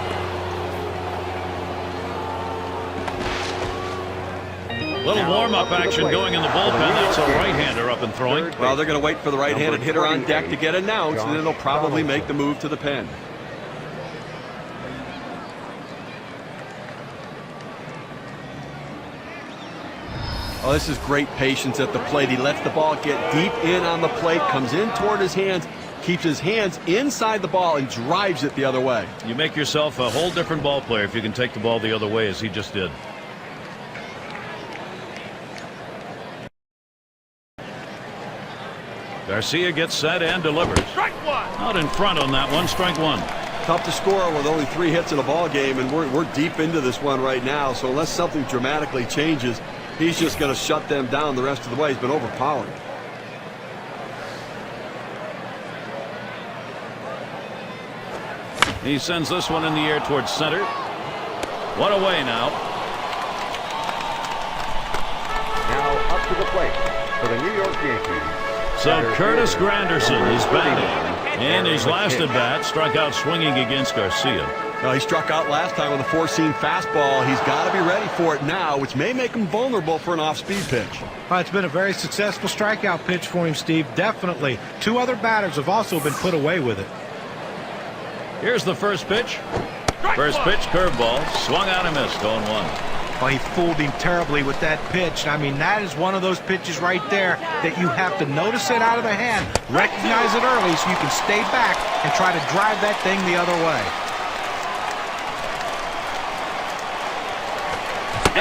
Little warm-up action going in the bullpen. That's a right-hander up and throwing. Well, they're going to wait for the right-handed hitter on deck to get announced, and then they'll probably make the move to the pen. Oh, this is great patience at the plate. He lets the ball get deep in on the plate, comes in toward his hands, keeps his hands inside the ball, and drives it the other way. You make yourself a whole different ball player if you can take the ball the other way, as he just did. Garcia gets set and delivers. Strike one. Out in front on that one. Strike one. Tough to score with only 3 hits in a ball game, and we're deep into this one right now. So unless something dramatically changes, he's just going to shut them down the rest of the way. He's been overpowering. He sends this one in the air towards center. One away now. Now up to the plate for the New York Yankees. So Curtis Granderson is batting. In his last at bat, struck out swinging against Garcia. He struck out last time with a 4-seam fastball. He's got to be ready for it now, which may make him vulnerable for an off-speed pitch. It's been a very successful strikeout pitch for him, Steve. Definitely. 2 other batters have also been put away with it. Here's the first pitch. First pitch, curveball. Swung out and missed. 0-1. Well, he fooled him terribly with that pitch. I mean, that is one of those pitches right there that you have to notice it out of the hand, recognize it early so you can stay back and try to drive that thing the other way.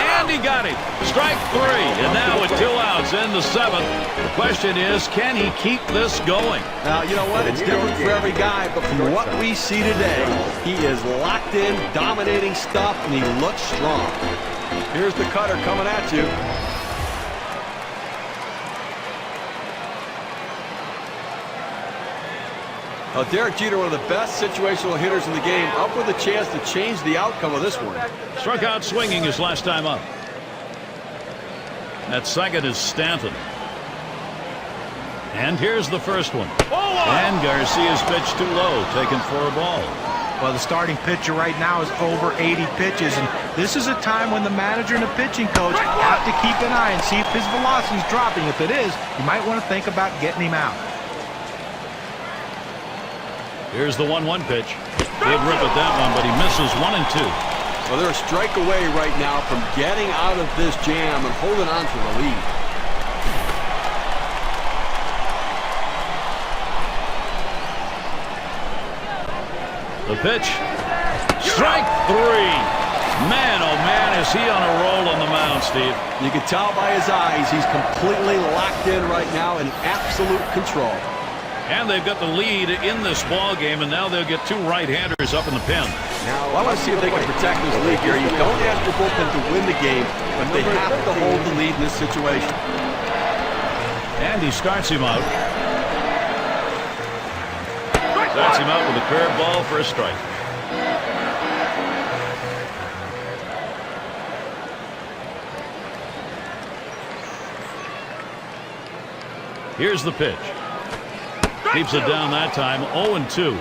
And he got him. Strike 3. And now with 2 outs in the 7th. The question is, can he keep this going? Now, you know what? It's different for every guy, but from what we see today, he is locked in, dominating stuff, and he looks strong. Here's the cutter coming at you. Derek Jeter, one of the best situational hitters in the game, up with a chance to change the outcome of this one. Struck out swinging his last time up. At second is Stanton. And here's the first one. And Garcia's pitch too low, taken for a ball. Well, the starting pitcher right now is over 80 pitches, and this is a time when the manager and the pitching coach have to keep an eye and see if his velocity is dropping. If it is, you might want to think about getting him out. Here's the 1-1 pitch. Good rip at that one, but he misses 1 and 2. Well, they're a strike away right now from getting out of this jam and holding on to the lead. The pitch. Strike 3. Man, oh man, is he on a roll on the mound, Steve. You can tell by his eyes he's completely locked in right now in absolute control. And they've got the lead in this ball game, and now they'll get two right-handers up in the pen. Well, I want to see if they can protect this lead here. You don't ask your bullpen to win the game, but they have to hold the lead in this situation. And he starts him out. Starts him out with a curveball for a strike. Here's the pitch. Keeps it down that time, 0-2.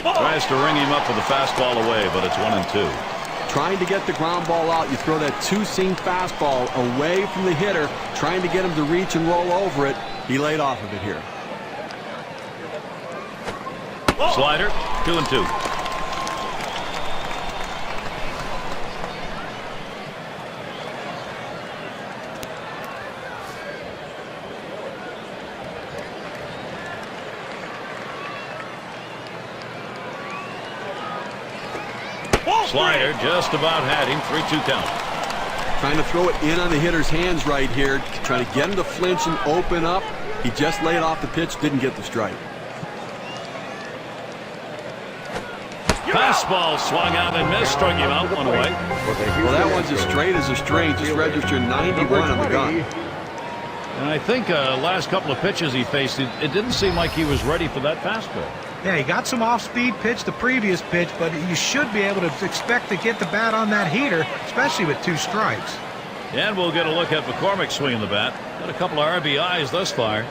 Tries to ring him up with a fastball away, but it's 1-2. Trying to get the ground ball out, you throw that two-seam fastball away from the hitter, trying to get him to reach and roll over it. He laid off of it here. Slider, 2-2. Slider just about had him. 3-2 count. Trying to throw it in on the hitter's hands right here, trying to get him to flinch and open up. He just laid off the pitch, didn't get the strike. Fastball swung out and missed, struck him out, one away. Well, that one's as straight as a string, just registered 91 on the gun. And I think last couple of pitches he faced, it didn't seem like he was ready for that fastball. Yeah, he got some off-speed pitch the previous pitch, but you should be able to expect to get the bat on that heater, especially with 2 strikes. And we'll get a look at McCormick swinging the bat. Got a couple of RBIs thus far.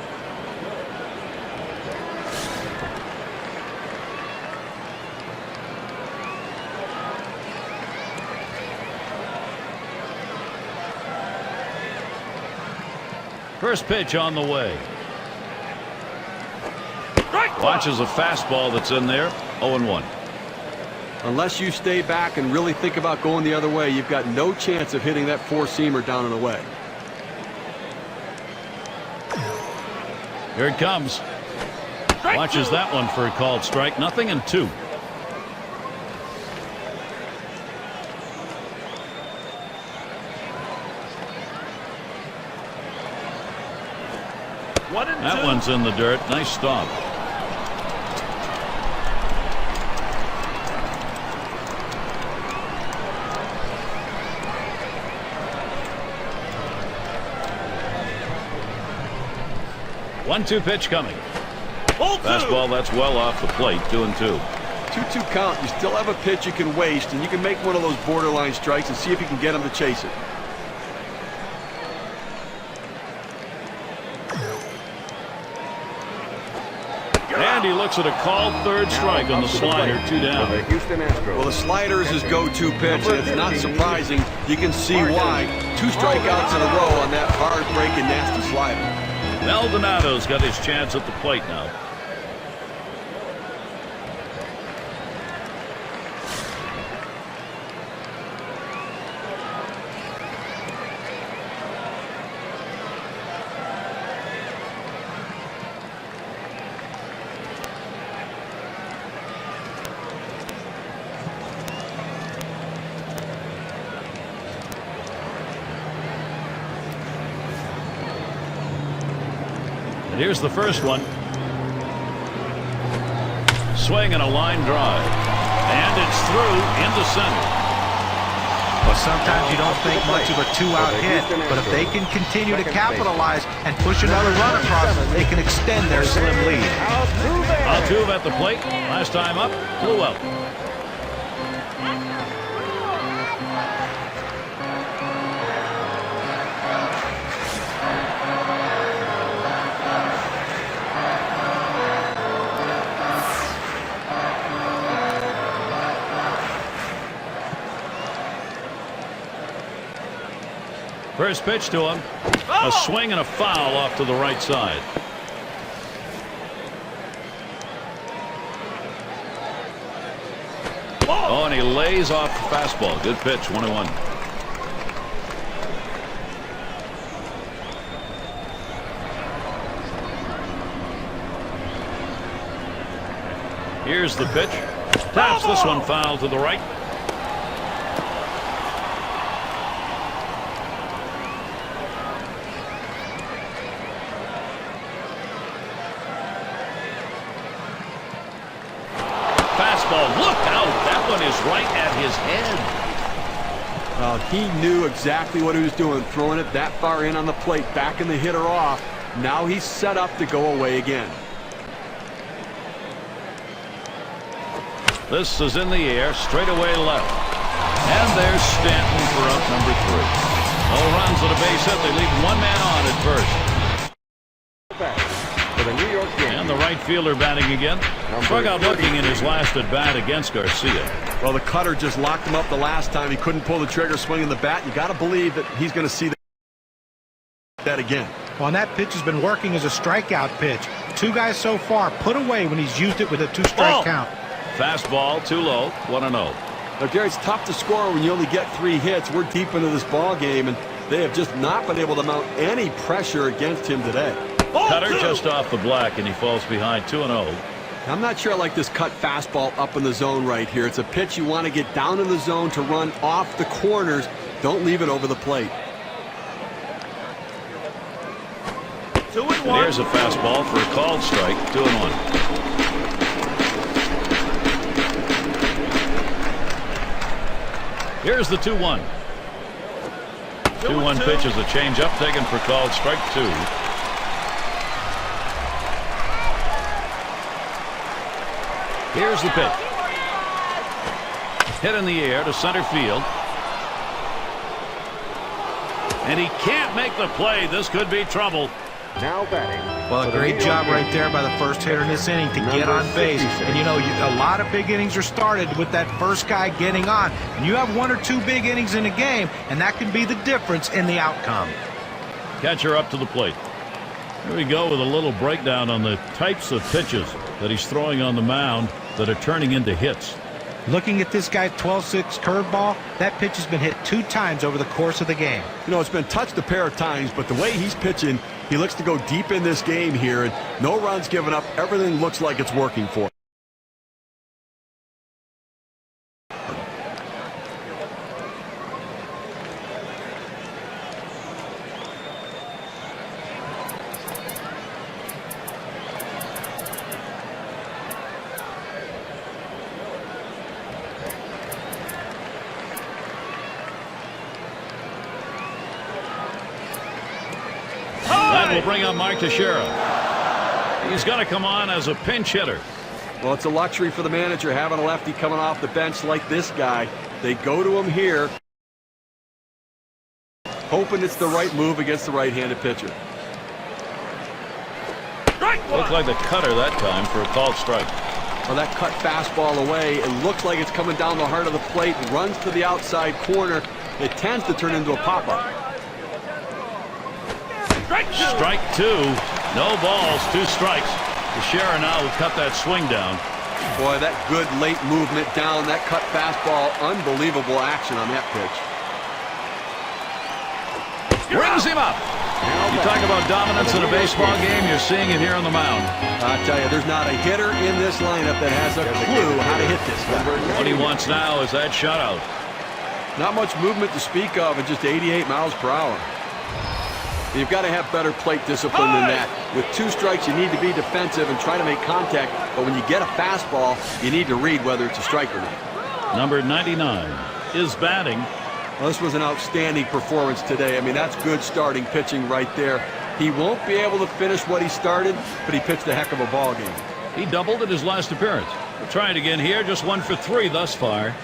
First pitch on the way. Watches a fastball that's in there. 0-1. Unless you stay back and really think about going the other way, you've got no chance of hitting that four-seamer down and away. Here it comes. Watches that one for a called strike. 0-2. That one's in the dirt. Nice stop. One-two pitch coming. Fastball that's well off the plate. 2-2. 2-2 count. You still have a pitch you can waste, and you can make one of those borderline strikes and see if you can get him to chase it. And he looks at a called third strike on the slider. 2 down. Well, the slider is his go-to pitch, and it's not surprising. You can see why. 2 strikeouts in a row on that hard-breaking, nasty slider. Maldonado's got his chance at the plate now. And here's the first one. Swing and a line drive. And it's through into center. Well, sometimes you don't think much of a 2-out hit, but if they can continue to capitalize and push another run across, they can extend their slim lead. Altuve at the plate. Last time up, blew out. First pitch to him. A swing and a foul off to the right side. Oh, and he lays off the fastball. Good pitch. 1-1. Here's the pitch. Taps this one foul to the right. Fastball. Look out. That one is right at his head. Well, he knew exactly what he was doing, throwing it that far in on the plate, backing the hitter off. Now he's set up to go away again. This is in the air, straight away left. And there's Stanton for out number 3. No runs at a base hit. They leave one man on at first. Back for the New York Yankees. And the right fielder batting again. Struck out looking in his last at bat against Garcia. Well, the cutter just locked him up the last time. He couldn't pull the trigger swinging the bat. You got to believe that he's going to see that again. Well, and that pitch has been working as a strikeout pitch. 2 guys so far put away when he's used it with a 2-strike count. Fastball too low, 1-0. Now, Gary, it's tough to score when you only get 3 hits. We're deep into this ball game, and they have just not been able to mount any pressure against him today. Cutter just off the black, and he falls behind 2-0. I'm not sure I like this cut fastball up in the zone right here. It's a pitch you want to get down in the zone to run off the corners. Don't leave it over the plate. 2-1. And here's a fastball for a called strike, 2-1. Here's the 2-1. 2-1 pitch is a changeup taken for called strike 2. Here's the pitch. Hit in the air to center field. And he can't make the play. This could be trouble. Now batting. Well, a great job right there by the first hitter in this inning to get on base. And, you know, a lot of big innings are started with that first guy getting on. And you have 1 or 2 big innings in a game, and that can be the difference in the outcome. Catcher up to the plate. Here we go with a little breakdown on the types of pitches that he's throwing on the mound that are turning into hits. Looking at this guy's 12-6 curveball, that pitch has been hit 2 times over the course of the game. You know, it's been touched a pair of times, but the way he's pitching, he looks to go deep in this game here, and no runs given up. Everything looks like it's working for him. Will bring up Mark Teixeira. He's got to come on as a pinch hitter. Well, it's a luxury for the manager having a lefty coming off the bench like this guy. They go to him here, hoping it's the right move against the right-handed pitcher. Looked like the cutter that time for a called strike. Well, that cut fastball away. It looks like it's coming down the heart of the plate, runs to the outside corner. It tends to turn into a pop-up. Strike 2. No balls, 2 strikes. Teixeira now will cut that swing down. Boy, that good late movement down, that cut fastball, unbelievable action on that pitch. Brings him up. You talk about dominance in a baseball game, you're seeing it here on the mound. I tell you, there's not a hitter in this lineup that has a clue how to hit this guy. What he wants now is that shutout. Not much movement to speak of at just 88 miles per hour. You've got to have better plate discipline than that. With 2 strikes, you need to be defensive and try to make contact. But when you get a fastball, you need to read whether it's a strike or not. Number 99 is batting. Well, this was an outstanding performance today. I mean, that's good starting pitching right there. He won't be able to finish what he started, but he pitched a heck of a ball game. He doubled in his last appearance. We'll try it again here. Just 1 for 3 thus far.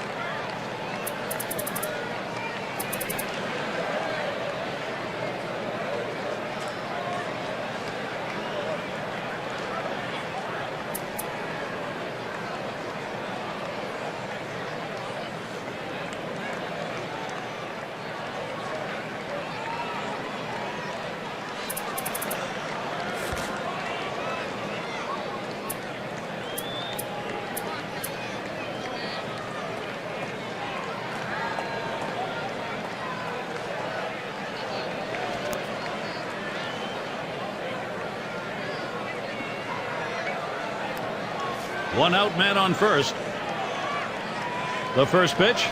One out, man on first. The first pitch.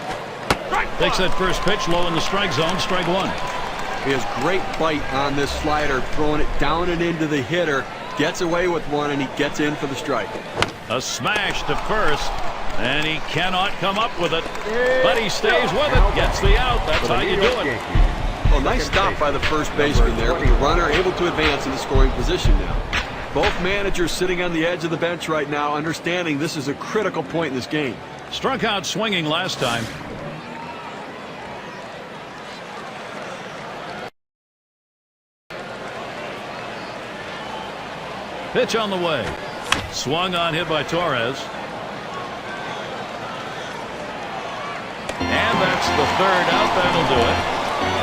Takes that first pitch low in the strike zone. Strike one. He has great bite on this slider, throwing it down and into the hitter. Gets away with one, and he gets in for the strike. A smash to first, and he cannot come up with it. But he stays with it. Gets the out. That's how you do it. Well, nice stop by the first baseman there, with the runner able to advance in the scoring position now. Both managers sitting on the edge of the bench right now, understanding this is a critical point in this game. Struck out swinging last time. Pitch on the way. Swung on, hit by Torres. And that's the third out. That'll do it.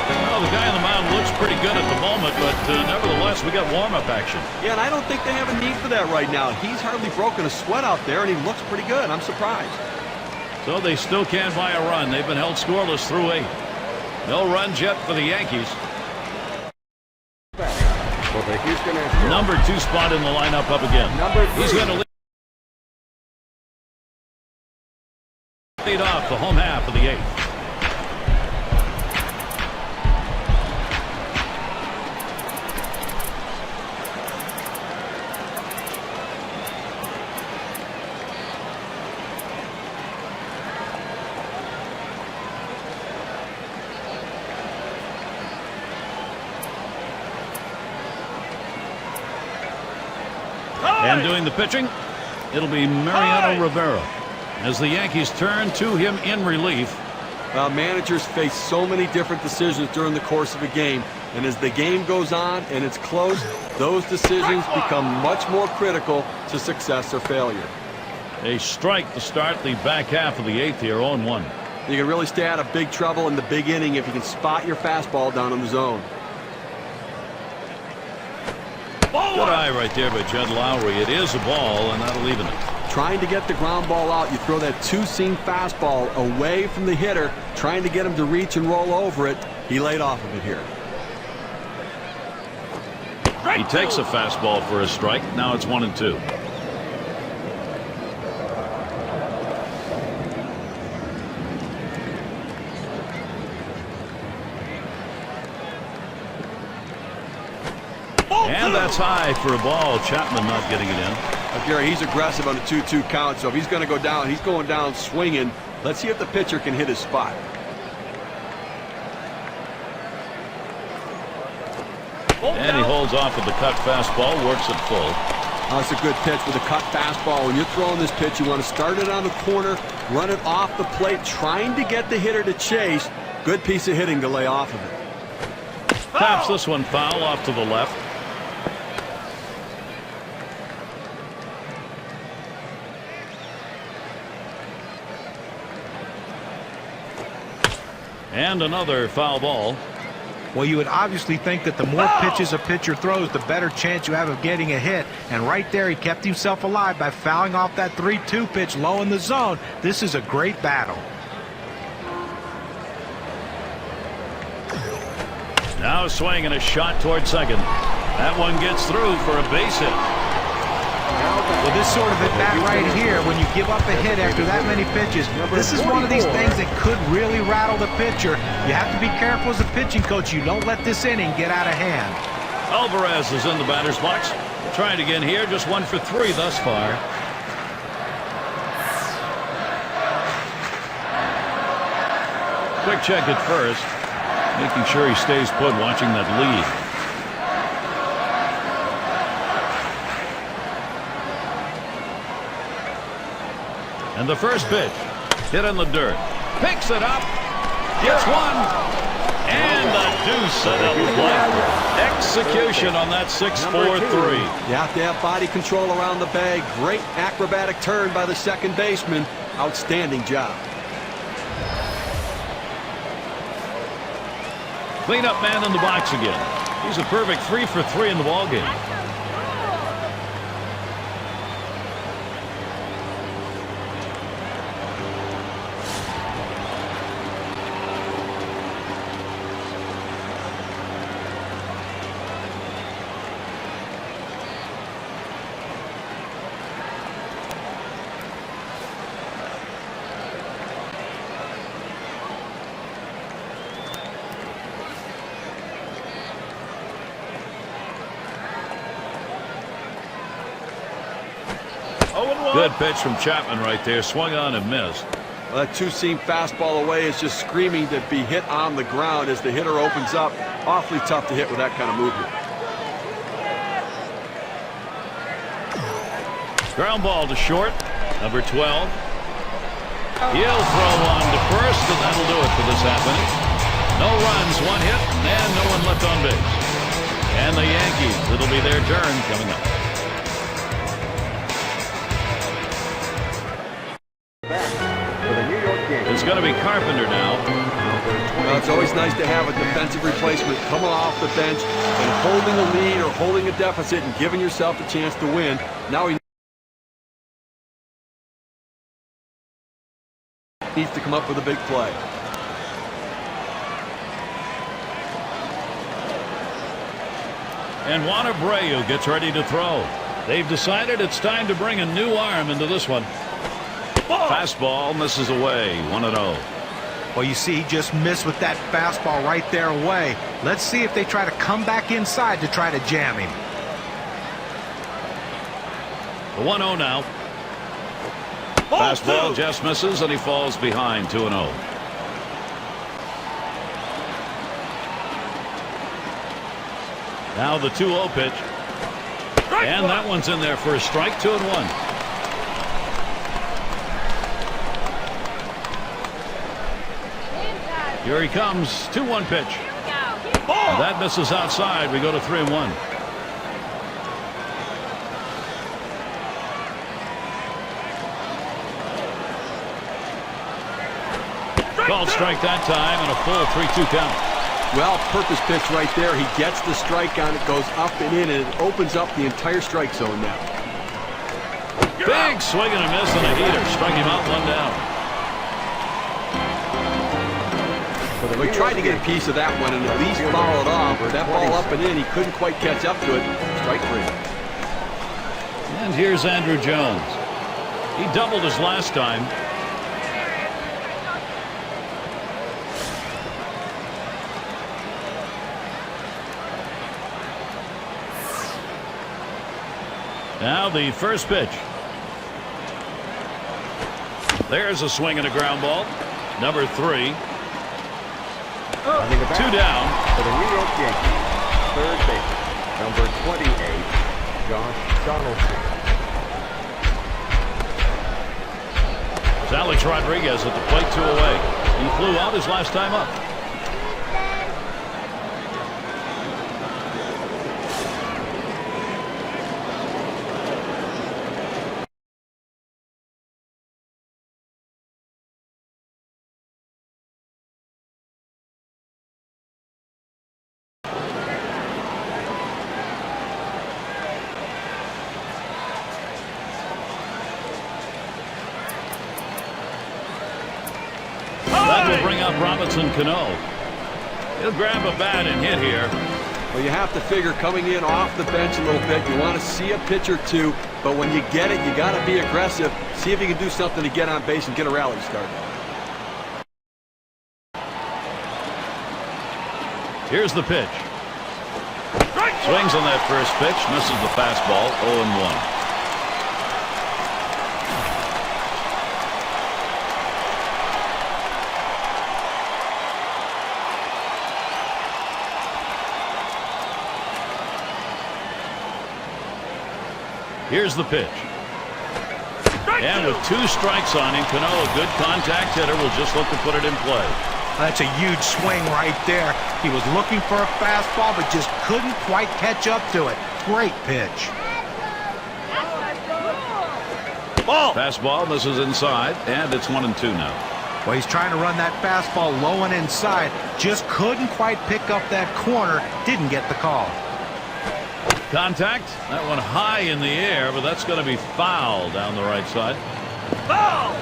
Well, the guy on the mound looks pretty good at the moment, but nevertheless, we got warm-up action. Yeah, and I don't think they have a need for that right now. He's hardly broken a sweat out there, and he looks pretty good. I'm surprised. So they still can't buy a run. They've been held scoreless through 8. No runs yet for the Yankees. Number 2 spot in the lineup up again. He's going to lead off the home half of the 8th. And doing the pitching, it'll be Mariano Rivera as the Yankees turn to him in relief. Managers face so many different decisions during the course of a game, and as the game goes on and it's close, those decisions become much more critical to success or failure. A strike to start the back half of the 8th here, 0-1. You can really stay out of big trouble in the big inning if you can spot your fastball down in the zone. Good eye right there by Judd Lowry. It is a ball, and that'll even it. Trying to get the ground ball out, you throw that two-seam fastball away from the hitter, trying to get him to reach and roll over it. He laid off of it here. He takes a fastball for a strike. Now it's 1-2. And that's high for a ball. Chapman not getting it in. Gary, he's aggressive on a 2-2 count, so if he's going to go down, he's going down swinging. Let's see if the pitcher can hit his spot. And he holds off with the cut fastball, works it full. That's a good pitch with a cut fastball. When you're throwing this pitch, you want to start it on the corner, run it off the plate, trying to get the hitter to chase. Good piece of hitting to lay off of it. Taps this one foul off to the left. And another foul ball. Well, you would obviously think that the more pitches a pitcher throws, the better chance you have of getting a hit. And right there, he kept himself alive by fouling off that 3-2 pitch low in the zone. This is a great battle. Now a swing and a shot toward second. That one gets through for a base hit. Well, this sort of at bat right here, when you give up a hit after that many pitches, this is one of these things that could really rattle the pitcher. You have to be careful as a pitching coach. You don't let this inning get out of hand. Alvarez is in the batter's box. Trying again here, just 1 for 3 thus far. Quick check at first, making sure he stays put, watching that lead. And the first pitch, hit in the dirt. Picks it up, gets one, and the deuce settles left. Execution on that 6-4-3. You have to have body control around the bag. Great acrobatic turn by the second baseman. Outstanding job. Cleanup man in the box again. He's a perfect 3 for 3 in the ballgame. Good pitch from Chapman right there. Swung on and missed. Well, that two-seam fastball away is just screaming to be hit on the ground as the hitter opens up. Awfully tough to hit with that kind of movement. Ground ball to short. Number 12. He'll throw on to first, and that'll do it for this happening. No runs, one hit, and no one left on base. And the Yankees, it'll be their turn coming up. It's going to be Carpenter now. Well, it's always nice to have a defensive replacement coming off the bench and holding a lead or holding a deficit and giving yourself a chance to win. Now he needs to come up with a big play. And Juan Abreu gets ready to throw. They've decided it's time to bring a new arm into this one. Fastball misses away, 1-0. Well, you see, he just missed with that fastball right there away. Let's see if they try to come back inside to try to jam him. The 1-0 now. Fastball just misses, and he falls behind, 2-0. Now the 2-0 pitch. And that one's in there for a strike, 2-1. Here he comes, 2-1 pitch. And that misses outside. We go to 3-1. Called strike that time and a full 3-2 count. Well, purpose pitch right there. He gets the strike on it, goes up and in, and it opens up the entire strike zone now. Big swing and a miss and a heater. Struck him out, 1 down. We tried to get a piece of that one and at least foul it off. That ball up and in, he couldn't quite catch up to it. Strike 3. And here's Andrew Jones. He doubled his last time. Now the first pitch. There's a swing and a ground ball. Number 3. 2 down. For the New York Yankees, third base, number 28, Josh Donaldson. It's Alex Rodriguez at the plate, 2 away. He flew out his last time up. Will bring up Robinson Cano. He'll grab a bat and hit here. Well, you have to figure coming in off the bench a little bit. You want to see a pitch or two, but when you get it, you got to be aggressive. See if you can do something to get on base and get a rally started. Here's the pitch. Swings on that first pitch, misses the fastball, 0-1. Here's the pitch. And with 2 strikes on him, Cano, a good contact hitter, will just look to put it in play. That's a huge swing right there. He was looking for a fastball, but just couldn't quite catch up to it. Great pitch. Ball. Fastball misses inside, and it's 1-2 now. Well, he's trying to run that fastball low and inside. Just couldn't quite pick up that corner. Didn't get the call. Contact. That one high in the air, but that's going to be foul down the right side. Foul!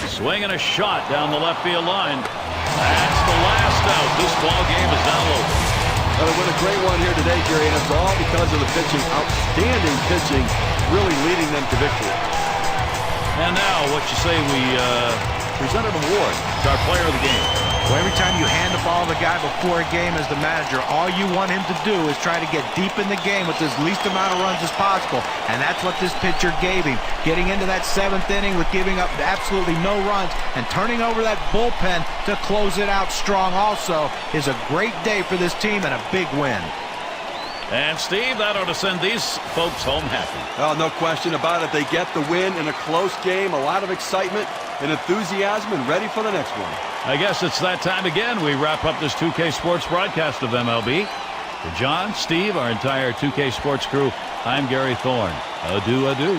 Swing and a shot down the left field line. That's the last out. This ball game is now over. Well, they win a great one here today, Gary, and it's all because of the pitching. Outstanding pitching, really leading them to victory. And now, what you say we present an award to our player of the game? Well, every time you hand the ball to the guy before a game as the manager, all you want him to do is try to get deep in the game with as least amount of runs as possible. And that's what this pitcher gave him. Getting into that 7th inning with giving up absolutely no runs and turning over that bullpen to close it out strong also is a great day for this team and a big win. And Steve, that ought to send these folks home happy. Oh, no question about it. They get the win in a close game, a lot of excitement and enthusiasm, and ready for the next one. I guess it's that time again. We wrap up this 2K Sports broadcast of MLB. For John, Steve, our entire 2K Sports crew, I'm Gary Thorne. Adieu, adieu.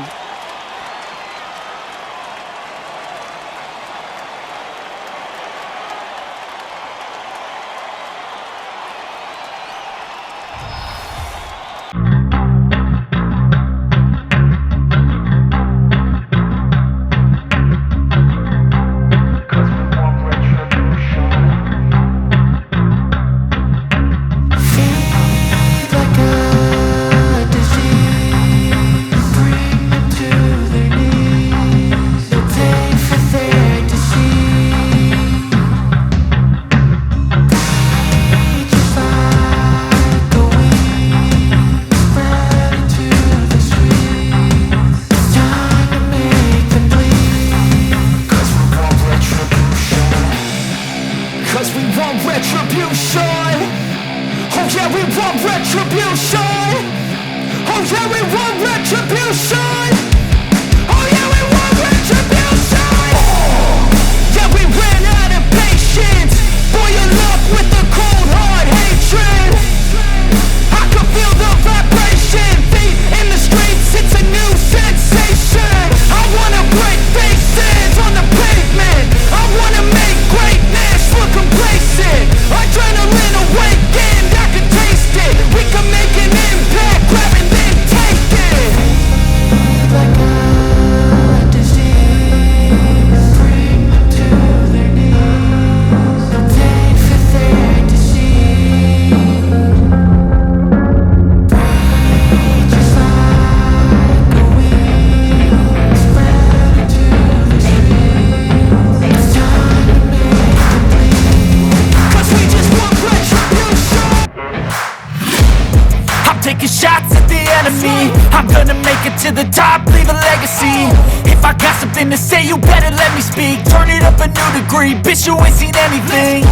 To the top, leave a legacy. If I got something to say, you better let me speak. Turn it up a new degree, bitch, you ain't seen anything.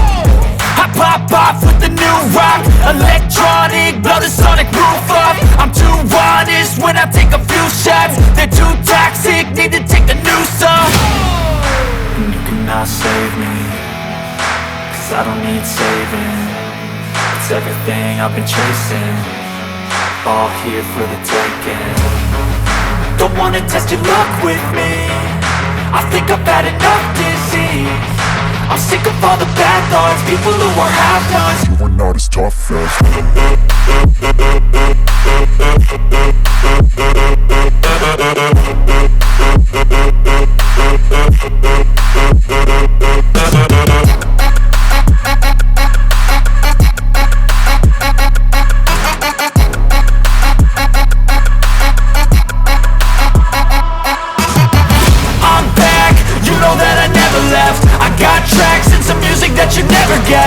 I pop off with the new rock, electronic, blow the sonic roof up. I'm too honest when I take a few shots. They're too toxic, need to take a new song. And you cannot save me, cause I don't need saving. It's everything I've been chasing, all here for the taking. Don't wanna test your luck with me, I think I've had enough disease. I'm sick of all the bad thoughts, people who are half-nots. You are not as tough as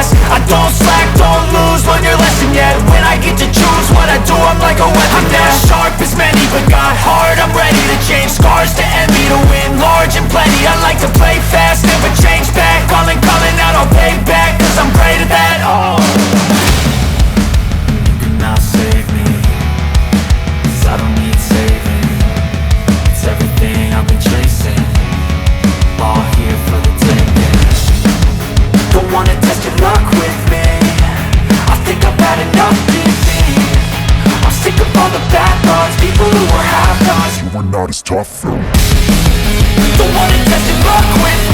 I don't slack, don't lose, learn your lesson yet. When I get to choose what I do, I'm like a weapon. I'm not sharp as many, but got hard, I'm ready to change. Scars to envy, to win large and plenty. I like to play fast, never change back. Calling out, I'll pay back, cause I'm great at that. Oh, you cannot save me, cause I don't need saving. It's everything I've been chasing, all here for the taking. Don't wanna test your luck with me, I think I've had enough disease. I'm sick of all the bad thoughts, people who are half-nots. you are not as tough though. Don't wanna test your luck with me,